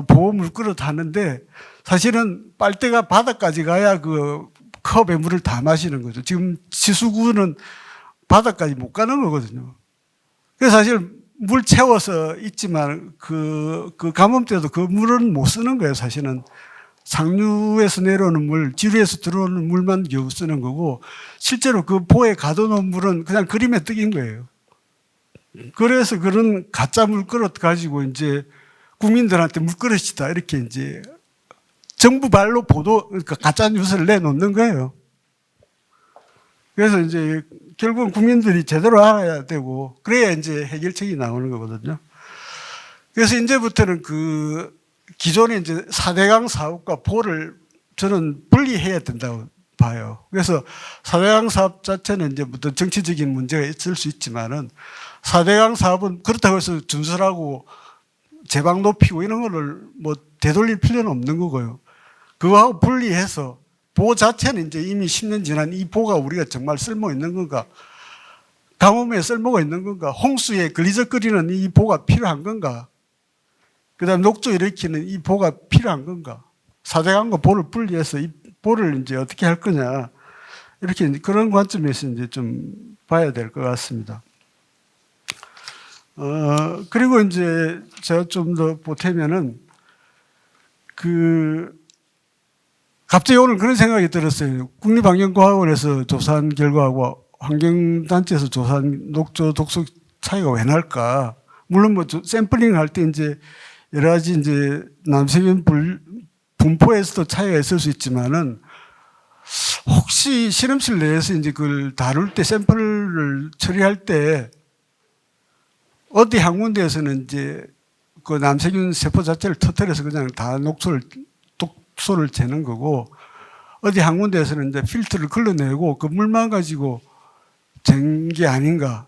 보호 물그릇 하는데 사실은 빨대가 바닥까지 가야 그 컵에 물을 다 마시는 거죠. 지금 치수구는 바닥까지 못 가는 거거든요. 그래서 사실 물 채워서 있지만 그 가뭄 때도 그 물은 못 쓰는 거예요. 사실은 상류에서 내려오는 물, 지류에서 들어오는 물만 겨우 쓰는 거고 실제로 그 보에 가둬놓은 물은 그냥 그림에 뜨긴 거예요. 그래서 그런 가짜 물그릇 가지고 이제 국민들한테 물그릇이다 이렇게 이제 정부 발로 보도 그러니까 가짜 뉴스를 내놓는 거예요. 그래서 이제 결국은 국민들이 제대로 알아야 되고 그래야 이제 해결책이 나오는 거거든요. 그래서 이제부터는 그 기존의 이제 4대강 사업과 보를 저는 분리해야 된다고 봐요. 그래서 4대강 사업 자체는 이제 어떤 정치적인 문제가 있을 수 있지만은 4대강 사업은 그렇다고 해서 준설하고 제방 높이고 이런 거를 뭐 되돌릴 필요는 없는 거고요. 그거하고 분리해서 보 자체는 이제 이미 10년 지난 이 보가 우리가 정말 쓸모 있는 건가? 가뭄에 쓸모가 있는 건가? 홍수에 걸리적거리는 이 보가 필요한 건가? 그 다음에 녹조 일으키는 이 보가 필요한 건가? 4대강과 보를 분리해서 이 보를 이제 어떻게 할 거냐? 이렇게 그런 관점에서 이제 좀 봐야 될 것 같습니다. 그리고 이제 제가 좀 더 보태면은 갑자기 오늘 그런 생각이 들었어요. 국립환경과학원에서 조사한 결과하고 환경단체에서 조사한 녹조 독소 차이가 왜 날까? 물론 뭐 샘플링 할 때 이제 여러 가지 이제 남세균 분포에서도 차이가 있을 수 있지만은 혹시 실험실 내에서 이제 그걸 다룰 때 샘플을 처리할 때 어디 한 군데에서는 이제 그 남세균 세포 자체를 터뜨려서 그냥 다 독소를 재는 거고 어디 한 군데에서는 이제 필터를 걸러내고 그 물만 가지고 잰 게 아닌가.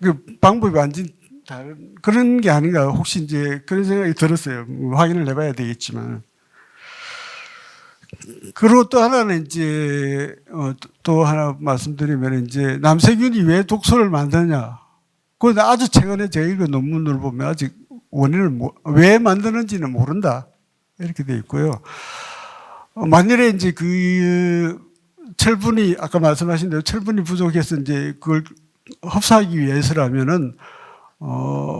그 방법이 완전 다른 그런 게 아닌가. 혹시 이제 그런 생각이 들었어요. 확인을 해봐야 되겠지만. 그리고 또 하나는 이제 또 하나 말씀드리면 이제 남세균이 왜 독소를 만드냐. 그건 아주 최근에 제가 읽은 논문을 보면 아직 원인을 왜 만드는지는 모른다. 이렇게 돼 있고요. 만일에 이제 그 철분이 아까 말씀하신 대로 철분이 부족해서 이제 그걸 흡수하기 위해서라면은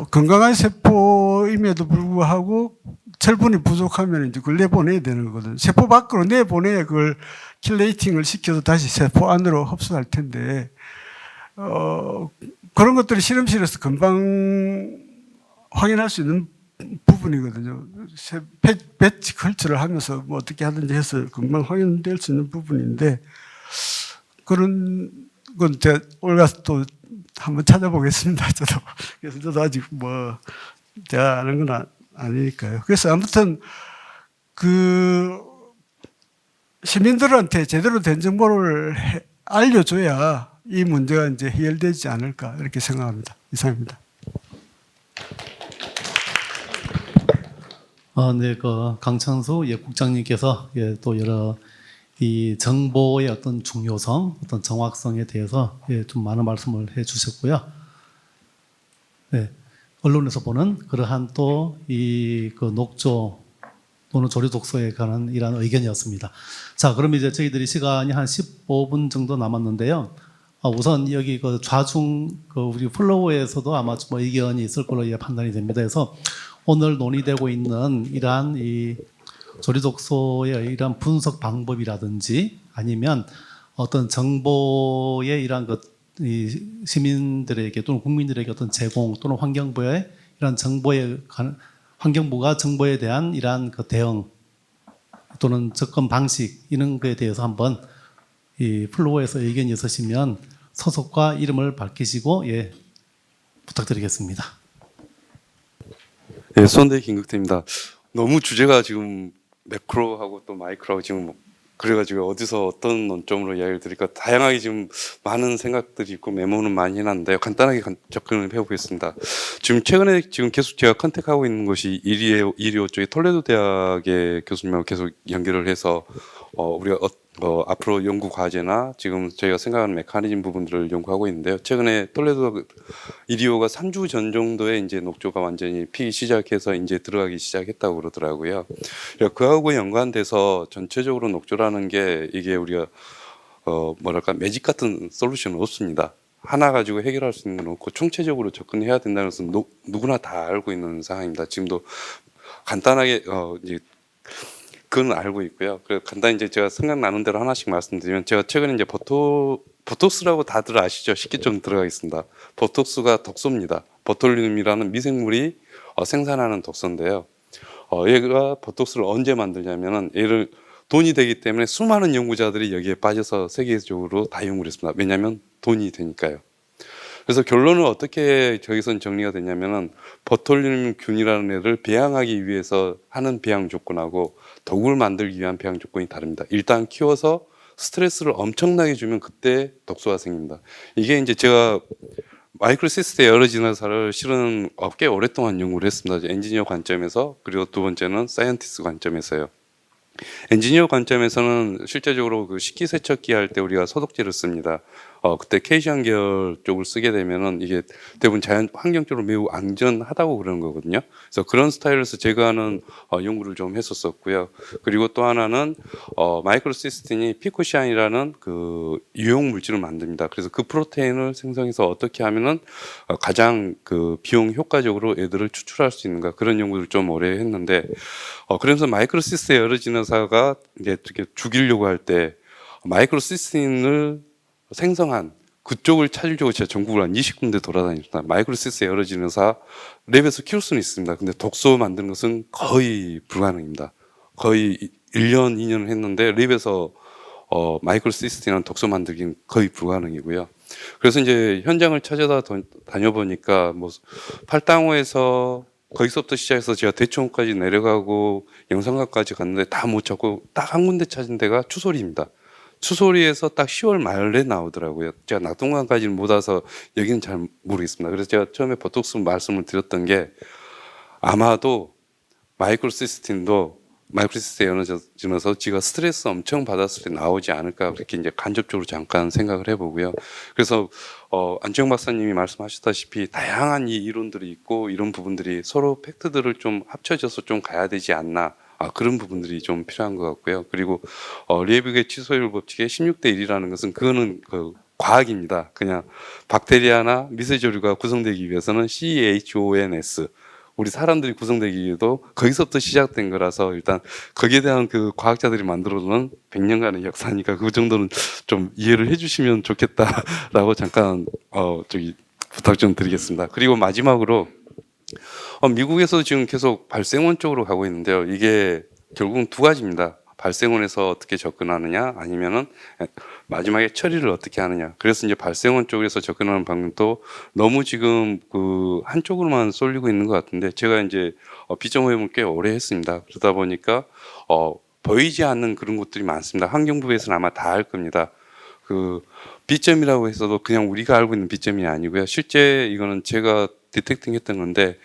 건강한 세포임에도 불구하고 철분이 부족하면 이제 그걸 내보내야 되는 거거든요. 세포 밖으로 내보내야 그걸 킬레이팅을 시켜서 다시 세포 안으로 흡수할 텐데 그런 것들이 실험실에서 금방 확인할 수 있는 부분이거든요. 배치 컬처를 하면서 뭐 어떻게 하든지 해서 금방 확인될 수 있는 부분인데 그런 건 제가 올 가서 또 한번 찾아보겠습니다. 그래서 저도 아직 뭐 제가 아는 건 아니니까요. 그래서 아무튼 그 시민들한테 제대로 된 정보를 알려줘야 이 문제가 이제 해결되지 않을까 이렇게 생각합니다. 이상입니다. 네, 그 강찬수 국장님께서 또 여러 이 정보의 어떤 중요성, 어떤 정확성에 대해서 좀 많은 말씀을 해주셨고요. 네, 언론에서 보는 그러한 또 이 그 녹조 또는 조류 독소에 관한 이러한 의견이었습니다. 자, 그럼 이제 저희들이 시간이 한 15분 정도 남았는데요. 우선 여기 그 좌중 그 우리 플로우에서도 아마 뭐 의견이 있을 걸로 판단이 됩니다. 그래서 오늘 논의되고 있는 이러한 이 조리독소의 이러한 분석 방법이라든지 아니면 어떤 정보의 이러한 이 시민들에게 또는 국민들에게 어떤 제공 또는 환경부의 이러한 환경부가 정보에 대한 이러한 대응 또는 접근 방식 이런 거에 대해서 한번 이 플로어에서 의견이 있으시면 소속과 이름을 밝히시고 부탁드리겠습니다. 예, 수원대 김극태입니다. 너무 주제가 지금 매크로하고 또 마이크로하고 지금 그래가지고 어디서 어떤 논점으로 이야기를 드릴까 다양하게 지금 많은 생각들이 있고 메모는 많이 해놨는데 간단하게 접근을 해보겠습니다. 지금 최근에 지금 계속 제가 컨택하고 있는 것이 이리오 쪽에 톨레도 대학의 교수님하고 계속 연결을 해서 우리가 앞으로 연구 과제나 지금 저희가 생각하는 메커니즘 부분들을 연구하고 있는데요. 최근에 톨레도 이리오가 3주 전 정도에 이제 녹조가 완전히 피기 시작해서 이제 들어가기 시작했다고 그러더라고요. 그하고 연관돼서 전체적으로 녹조라는 게 이게 우리가 뭐랄까 매직 같은 솔루션은 없습니다. 하나 가지고 해결할 수 있는 건 없고 총체적으로 접근해야 된다는 것은 누구나 다 알고 있는 상황입니다. 지금도 간단하게 이제 그건 알고 있고요. 그래서 간단히 이제 제가 생각나는 대로 하나씩 말씀드리면 제가 최근에 이제 보톡스라고 다들 아시죠? 쉽게 좀 들어가겠습니다. 보톡스가 독소입니다. 보톨륨이라는 미생물이 생산하는 독소인데요. 얘가 보톡스를 언제 만들냐면은 얘를 돈이 되기 때문에 수많은 연구자들이 여기에 빠져서 세계적으로 다 연구를 했습니다. 왜냐하면 돈이 되니까요. 그래서 결론은 어떻게 저기선 정리가 되냐면은 보톨륨균이라는 애를 배양하기 위해서 하는 배양 조건하고 독을 만들기 위한 배양 조건이 다릅니다. 일단 키워서 스트레스를 엄청나게 주면 그때 독소가 생깁니다. 이게 이제 제가 마이크로시스템 여러 진화사를 실은 꽤 오랫동안 연구를 했습니다. 엔지니어 관점에서 그리고 두 번째는 사이언티스트 관점에서요. 엔지니어 관점에서는 실제적으로 그 식기세척기 할 때 우리가 소독제를 씁니다. 그때 케이시안 계열 쪽을 쓰게 되면은 이게 대부분 자연 환경적으로 매우 안전하다고 그러는 거거든요. 그래서 그런 스타일에서 제가 하는 연구를 좀 했었었고요. 그리고 또 하나는 마이크로시스틴이 피코시안이라는 그 유용 물질을 만듭니다. 그래서 그 프로테인을 생성해서 어떻게 하면은 가장 그 비용 효과적으로 애들을 추출할 수 있는가 그런 연구를 좀 오래 했는데 그러면서 마이크로시스의 여러 진화사가 이제 이렇게 죽이려고 할 때 마이크로시스틴을 생성한 그쪽을 찾으려고 제가 전국을 한 20군데 돌아다녔다. 마이크로시스의 여러 진화사 랩에서 키울 수는 있습니다. 근데 독소 만드는 것은 거의 불가능입니다. 거의 1년, 2년을 했는데 랩에서 마이크로시스틴이라는 독소 만들기는 거의 불가능이고요. 그래서 이제 현장을 찾아다 다녀보니까 뭐 팔당호에서 거기서부터 시작해서 제가 대청호까지 내려가고 영산각까지 갔는데 다 못 찾고 딱 한 군데 찾은 데가 추소리입니다. 추소리에서 딱 10월 말에 나오더라고요. 제가 낙동강까지는 못 와서 여기는 잘 모르겠습니다. 그래서 제가 처음에 보톡스 말씀을 드렸던 게 아마도 마이크로시스틴도 마이크로시스틴 에너지면서 지가 스트레스 엄청 받았을 때 나오지 않을까 그렇게 이제 간접적으로 잠깐 생각을 해보고요. 그래서 안지영 박사님이 말씀하셨다시피 다양한 이 이론들이 있고 이런 부분들이 서로 팩트들을 좀 합쳐져서 좀 가야 되지 않나. 그런 부분들이 좀 필요한 것 같고요. 그리고 리에비그의 취소율 법칙의 16대 1이라는 것은 그거는 그 과학입니다. 그냥 박테리아나 미세조류가 구성되기 위해서는 CHONS 우리 사람들이 구성되기 위해도 거기서부터 시작된 거라서 일단 거기에 대한 그 과학자들이 만들어놓은 100년간의 역사니까 그 정도는 좀 이해를 해주시면 좋겠다라고 잠깐 부탁 좀 드리겠습니다. 그리고 마지막으로 미국에서 지금 계속 발생원 쪽으로 가고 있는데요. 이게 결국은 두 가지입니다. 발생원에서 어떻게 접근하느냐 아니면은 마지막에 처리를 어떻게 하느냐. 그래서 이제 발생원 쪽에서 접근하는 방법도 너무 지금 그 한쪽으로만 쏠리고 있는 것 같은데 제가 이제 비점호흡을 꽤 오래 했습니다. 그러다 보니까 보이지 않는 그런 것들이 많습니다. 환경부에서는 아마 다 알 겁니다. 그 B점이라고 해서도 그냥 우리가 알고 있는 B점이 아니고요. 실제 이거는 제가 디텍팅 했던 건데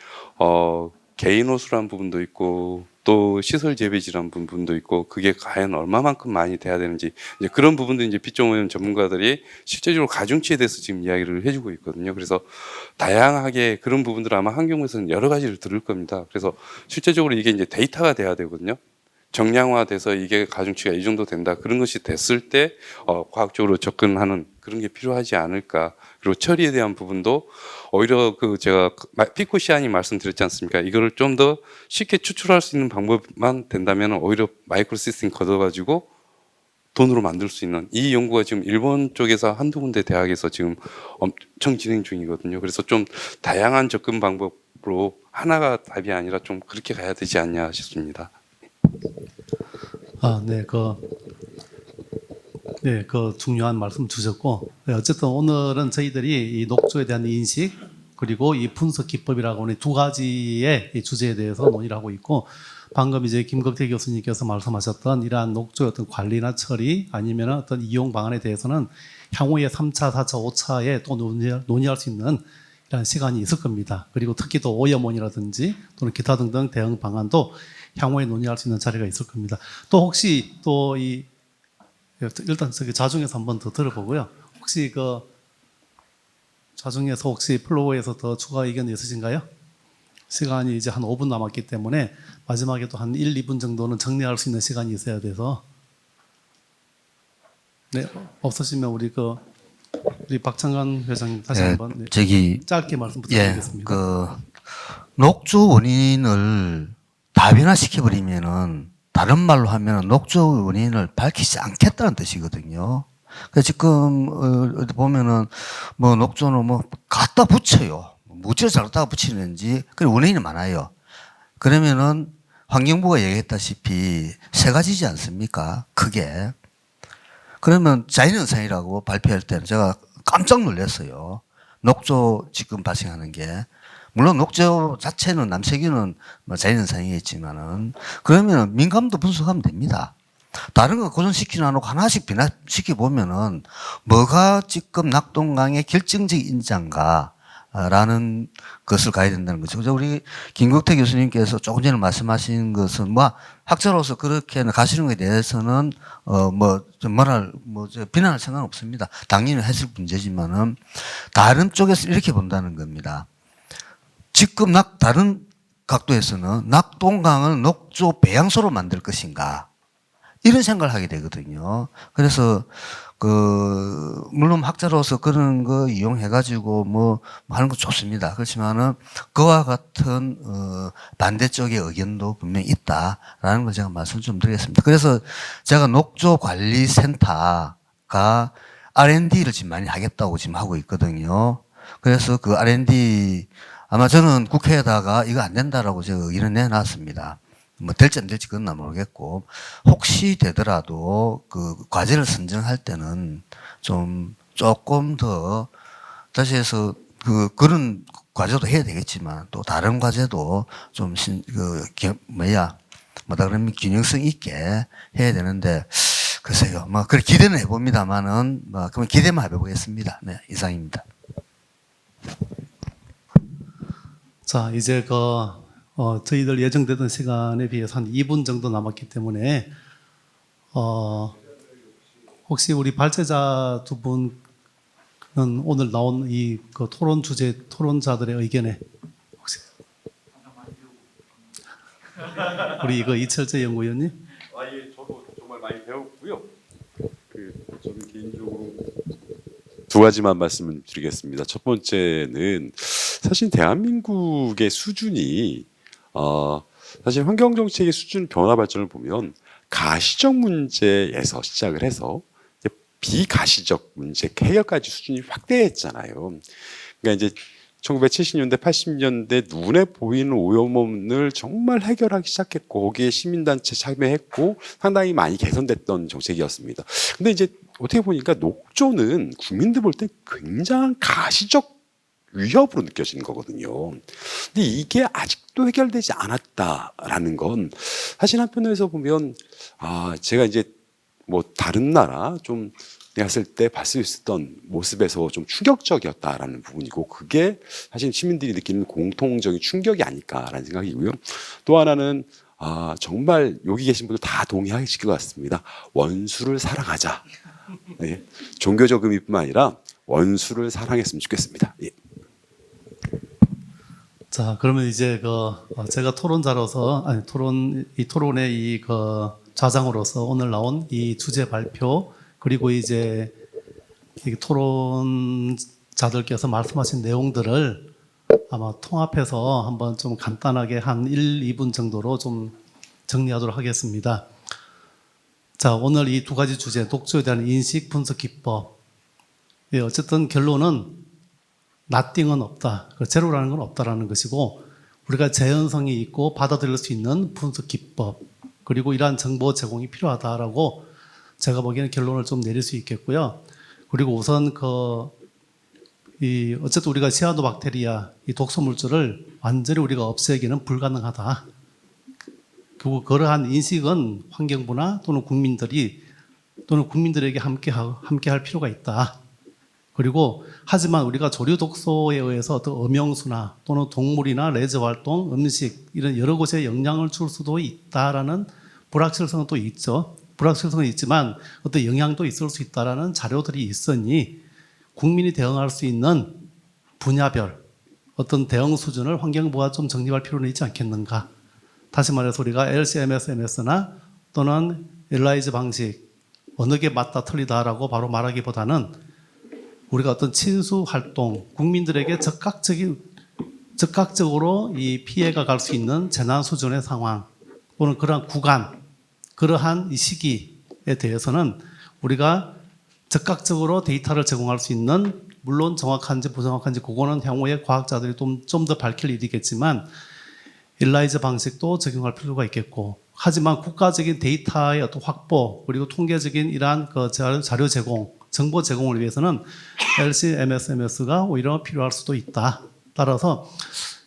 개인 호수라는 부분도 있고 또 시설 재배 질환 부분도 있고 그게 과연 얼마만큼 많이 돼야 되는지 이제 그런 부분도 이제 B점 전문가들이 실제적으로 가중치에 대해서 지금 이야기를 해주고 있거든요. 그래서 다양하게 그런 부분들 아마 환경부에서는 여러 가지를 들을 겁니다. 그래서 실제적으로 이게 이제 데이터가 돼야 되거든요. 정량화돼서 이게 가중치가 이 정도 된다 그런 것이 됐을 때 과학적으로 접근하는 그런 게 필요하지 않을까. 그리고 처리에 대한 부분도 오히려 그 제가 피코시안이 말씀드렸지 않습니까? 이거를 좀 더 쉽게 추출할 수 있는 방법만 된다면 오히려 마이크로 시스템 걷어가지고 돈으로 만들 수 있는 이 연구가 지금 일본 쪽에서 한두 군데 대학에서 지금 엄청 진행 중이거든요. 그래서 좀 다양한 접근 방법으로 하나가 답이 아니라 좀 그렇게 가야 되지 않냐 싶습니다. 네, 그 중요한 말씀 주셨고, 어쨌든 오늘은 저희들이 이 녹조에 대한 인식 그리고 이 분석 기법이라고 하는 두 가지의 이 주제에 대해서 논의를 하고 있고, 방금 이제 김덕태 교수님께서 말씀하셨던 이러한 녹조의 어떤 관리나 처리 아니면 어떤 이용 방안에 대해서는 향후에 3차, 4차, 5차에 또 논의할 수 있는 이런 시간이 있을 겁니다. 그리고 특히 또 오염원이라든지 또는 기타 등등 대응 방안도 향후에 논의할 수 있는 자리가 있을 겁니다. 또 혹시 또 일단 저기 자중에서 한번 더 들어보고요. 혹시 그 자중에서 혹시 플로어에서 더 추가 의견 있으신가요? 시간이 이제 한 5분 남았기 때문에 마지막에 또 한 1, 2분 정도는 정리할 수 있는 시간이 있어야 돼서 네, 없으시면 우리 박창관 회장님 다시 한번 저기 짧게 말씀 부탁드리겠습니다. 그 녹조 원인을 다변화시켜 버리면은 다른 말로 하면 녹조 원인을 밝히지 않겠다는 뜻이거든요. 그래서 지금 보면은 뭐 녹조는 뭐 갖다 붙여요. 무지를 잘 갖다가 붙이는지 그래 원인이 많아요. 그러면은 환경부가 얘기했다시피 세 가지지 않습니까? 크게. 그러면 자연현상이라고 발표할 때는 제가 깜짝 놀랐어요. 녹조 지금 발생하는 게. 물론 녹조 자체는 남세균은 뭐 자연현상이겠지만은 그러면 민감도 분석하면 됩니다. 다른 거 고정시키지 않고 하나씩 변화시켜 보면은 뭐가 지금 낙동강의 결정적 인자인가 라는 것을 가야 된다는 거죠. 그래서 우리 김국태 교수님께서 조금 전에 말씀하신 것은 뭐 학자로서 그렇게 가시는 것에 대해서는 비난할 생각은 없습니다. 당연히 해석 문제지만은 다른 쪽에서 이렇게 본다는 겁니다. 지금 다른 각도에서는 낙동강을 녹조 배양소로 만들 것인가 이런 생각을 하게 되거든요. 그래서 물론 학자로서 그런 거 이용해가지고 뭐 하는 거 좋습니다. 그렇지만은 그와 같은 반대쪽의 의견도 분명히 있다라는 걸 제가 말씀 좀 드리겠습니다. 그래서 제가 녹조관리센터가 R&D를 지금 많이 하겠다고 지금 하고 있거든요. 그래서 그 R&D 아마 저는 국회에다가 이거 안 된다라고 제가 의견을 내놨습니다. 뭐 될지 안 될지 그건 나 모르겠고 혹시 되더라도 그 과제를 선정할 때는 좀 조금 더 다시 해서 그런 과제도 해야 되겠지만 또 다른 과제도 좀 균형성 있게 해야 되는데 글쎄요. 뭐 그래 기대는 해봅니다만은 그러면 기대만 해보겠습니다. 네, 이상입니다. 자, 이제 저희들 예정되던 시간에 비해서 한 2분 정도 남았기 때문에 혹시 우리 발제자 두 분은 오늘 나온 토론 주제 토론자들의 의견에 혹시 우리 이철재 연구위원님? 예, 저도 정말 많이 배웠고요. 저는 개인적으로 두 가지만 말씀을 드리겠습니다. 첫 번째는 사실 대한민국의 수준이 사실 환경 정책의 수준 변화 발전을 보면 가시적 문제에서 시작을 해서 비가시적 문제 해결까지 수준이 확대했잖아요. 그러니까 이제 1970년대, 80년대 눈에 보이는 오염원을 정말 해결하기 시작했고 거기에 시민단체 참여했고 상당히 많이 개선됐던 정책이었습니다. 근데 이제 어떻게 보니까 녹조는 국민들 볼 때 굉장한 가시적 위협으로 느껴지는 거거든요. 근데 이게 아직도 해결되지 않았다라는 건 사실 한편에서 보면 제가 이제 뭐 다른 나라 좀 갔을 때 봤을 수 있었던 모습에서 좀 충격적이었다라는 부분이고 그게 사실 시민들이 느끼는 공통적인 충격이 아닐까라는 생각이고요. 또 하나는 정말 여기 계신 분들 다 동의하실 것 같습니다. 원수를 사랑하자. 네. 종교적 의미뿐만 아니라 원수를 사랑했으면 좋겠습니다. 예. 자, 그러면 이제 제가 토론자로서 토론의 좌장으로서 오늘 나온 이 주제 발표 그리고 이제 이 토론자들께서 말씀하신 내용들을 아마 통합해서 한번 좀 간단하게 한 1, 2분 정도로 좀 정리하도록 하겠습니다. 자, 오늘 이 두 가지 주제, 녹조에 대한 인식, 분석, 기법. 예, 어쨌든 결론은 nothing은 없다. 제로라는 건 없다라는 것이고, 우리가 재현성이 있고 받아들일 수 있는 분석 기법, 그리고 이러한 정보 제공이 필요하다라고 제가 보기에는 결론을 좀 내릴 수 있겠고요. 그리고 우선 어쨌든 우리가 시아노박테리아, 이 독소 물질을 완전히 우리가 없애기는 불가능하다. 그리고 그러한 인식은 환경부나 또는 국민들에게 함께 할 필요가 있다. 그리고 하지만 우리가 조류 독소에 의해서 어떤 음용수나 또는 동물이나 레저 활동, 음식 이런 여러 곳에 영향을 줄 수도 있다라는 불확실성은 또 있죠. 불확실성은 있지만 어떤 영향도 있을 수 있다라는 자료들이 있으니 국민이 대응할 수 있는 분야별 어떤 대응 수준을 환경부가 좀 정립할 필요는 있지 않겠는가. 다시 말해서 우리가 LC-MS나 또는 엘라이즈 방식 어느 게 맞다 틀리다라고 바로 말하기보다는 우리가 어떤 친수 활동, 국민들에게 즉각적으로 이 피해가 갈 수 있는 재난 수준의 상황 또는 그러한 구간, 그러한 이 시기에 대해서는 우리가 즉각적으로 데이터를 제공할 수 있는, 물론 정확한지 부정확한지 그거는 향후에 과학자들이 좀 더 밝힐 일이겠지만 일라이즈 방식도 적용할 필요가 있겠고, 하지만 국가적인 데이터의 어떤 확보 그리고 통계적인 이러한 그 자료 제공, 정보 제공을 위해서는 LC-MS가 오히려 필요할 수도 있다. 따라서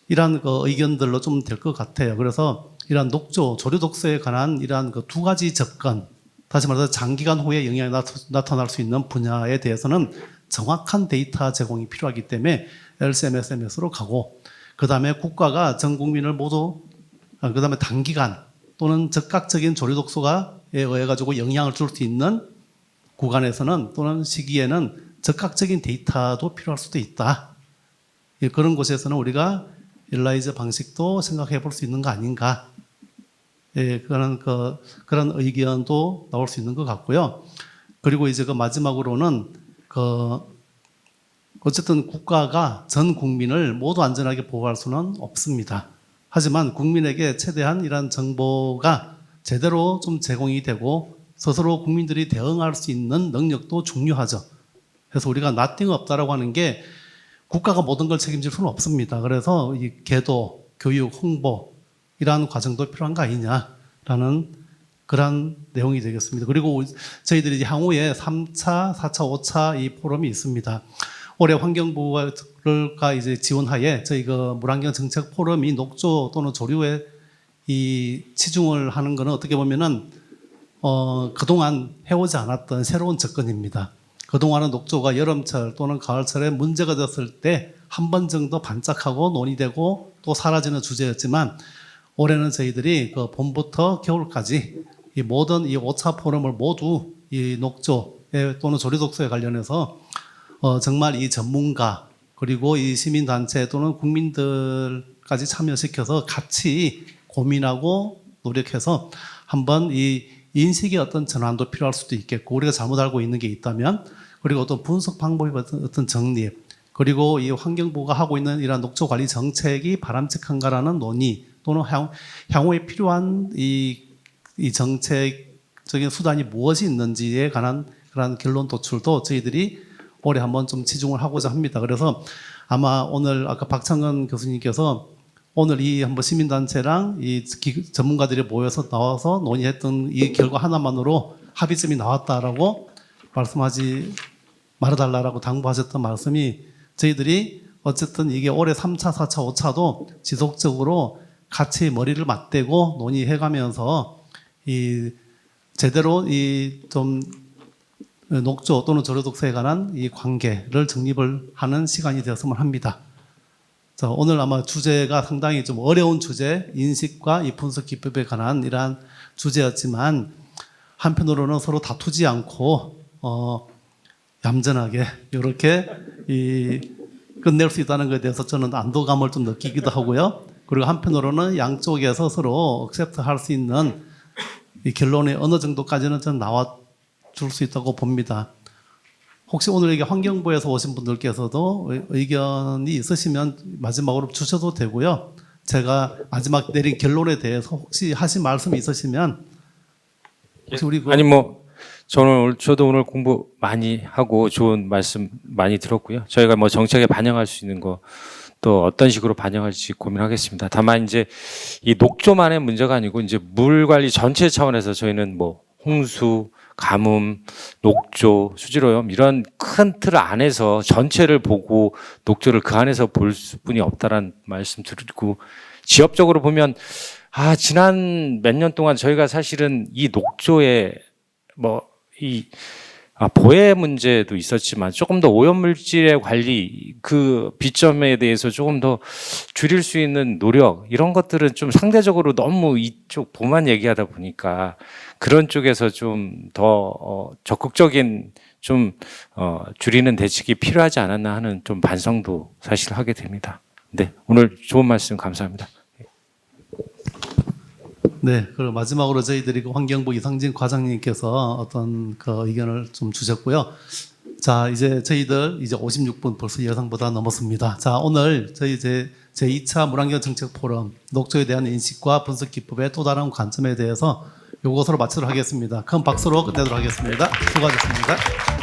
이러한 그 의견들로 좀 될 것 같아요. 그래서 이러한 녹조, 조류 독소에 관한 이러한 그 두 가지 접근, 다시 말해서 장기간 후에 영향이 나타날 수 있는 분야에 대해서는 정확한 데이터 제공이 필요하기 때문에 LC-MS로 가고, 그 다음에 국가가 전 국민을 모두, 그 다음에 단기간 또는 즉각적인 조류 독소에 의해 가지고 영향을 줄 수 있는 구간에서는 또는 시기에는 즉각적인 데이터도 필요할 수도 있다. 그런 곳에서는 우리가 일라이즈 방식도 생각해 볼 수 있는 거 아닌가. 그런 의견도 나올 수 있는 것 같고요. 그리고 이제 그 마지막으로는 어쨌든 국가가 전 국민을 모두 안전하게 보호할 수는 없습니다. 하지만 국민에게 최대한 이러한 정보가 제대로 좀 제공이 되고 스스로 국민들이 대응할 수 있는 능력도 중요하죠. 그래서 우리가 nothing 없다라고 하는 게 국가가 모든 걸 책임질 수는 없습니다. 그래서 이 계도, 교육, 홍보 이러한 과정도 필요한 거 아니냐라는 그런 내용이 되겠습니다. 그리고 저희들이 이제 향후에 3차, 4차, 5차 이 포럼이 있습니다. 올해 환경부가 이제 지원하에 저희 그 물환경 정책 포럼이 녹조 또는 조류에 이 치중을 하는 거는 어떻게 보면은 그동안 해오지 않았던 새로운 접근입니다. 그동안은 녹조가 여름철 또는 가을철에 문제가 됐을 때 한 번 정도 반짝하고 논의되고 또 사라지는 주제였지만, 올해는 저희들이 그 봄부터 겨울까지 이 모든 이 5차 포럼을 모두 이 녹조에 또는 조류독소에 관련해서 정말 이 전문가 그리고 이 시민단체 또는 국민들까지 참여시켜서 같이 고민하고 노력해서 한번 이 인식의 어떤 전환도 필요할 수도 있겠고, 우리가 잘못 알고 있는 게 있다면, 그리고 어떤 분석 방법의 어떤 정립, 그리고 이 환경부가 하고 있는 이러한 녹조 관리 정책이 바람직한가라는 논의, 또는 향후에 필요한 이 정책적인 수단이 무엇이 있는지에 관한 그런 결론 도출도 저희들이 올해 한번 좀 치중을 하고자 합니다. 그래서 아마 오늘 아까 박창근 교수님께서 오늘 이 한번 시민단체랑 이 전문가들이 모여서 나와서 논의했던 이 결과 하나만으로 합의점이 나왔다라고 말해달라고 당부하셨던 말씀이, 저희들이 어쨌든 이게 올해 3차, 4차, 5차도 지속적으로 같이 머리를 맞대고 논의해가면서 제대로 좀 녹조 또는 조류독소에 관한 이 관계를 정립을 하는 시간이 되었으면 합니다. 자, 오늘 아마 주제가 상당히 좀 어려운 주제, 인식과 이 분석 기법에 관한 이러한 주제였지만, 한편으로는 서로 다투지 않고 얌전하게 이렇게 끝낼 수 있다는 것에 대해서 저는 안도감을 좀 느끼기도 하고요. 그리고 한편으로는 양쪽에서 서로 억셉트할 수 있는 이 결론이 어느 정도까지는 좀 나와 줄 수 있다고 봅니다. 혹시 오늘 여기 환경부에서 오신 분들께서도 의견이 있으시면 마지막으로 주셔도 되고요. 제가 마지막 내린 결론에 대해서 혹시 하신 말씀이 있으시면 혹시 우리 아니 저도 오늘 공부 많이 하고 좋은 말씀 많이 들었고요. 저희가 뭐 정책에 반영할 수 있는 거 또 어떤 식으로 반영할지 고민하겠습니다. 다만 이제 이 녹조만의 문제가 아니고 이제 물 관리 전체 차원에서 저희는 뭐 홍수, 가뭄, 녹조, 수질오염 이런 큰 틀 안에서 전체를 보고 녹조를 그 안에서 볼 수뿐이 없다라는 말씀 드리고, 지역적으로 보면 지난 몇 년 동안 저희가 사실은 이 녹조에 보해 문제도 있었지만 조금 더 오염물질의 관리 그 비점에 대해서 조금 더 줄일 수 있는 노력 이런 것들은 좀 상대적으로 너무 이쪽 보만 얘기하다 보니까 그런 쪽에서 좀 더 적극적인 좀 줄이는 대책이 필요하지 않았나 하는 좀 반성도 사실 하게 됩니다. 네, 오늘 좋은 말씀 감사합니다. 네, 그리고 마지막으로 저희들이 그 환경부 이상진 과장님께서 어떤 그 의견을 좀 주셨고요. 자, 이제 저희들 이제 56분 벌써 예상보다 넘었습니다. 자, 오늘 저희 이제 제2차 물환경 정책 포럼 녹조에 대한 인식과 분석 기법의 또 다른 관점에 대해서 요것으로 마치도록 하겠습니다. 큰 박수로 끝내도록 하겠습니다. 수고하셨습니다.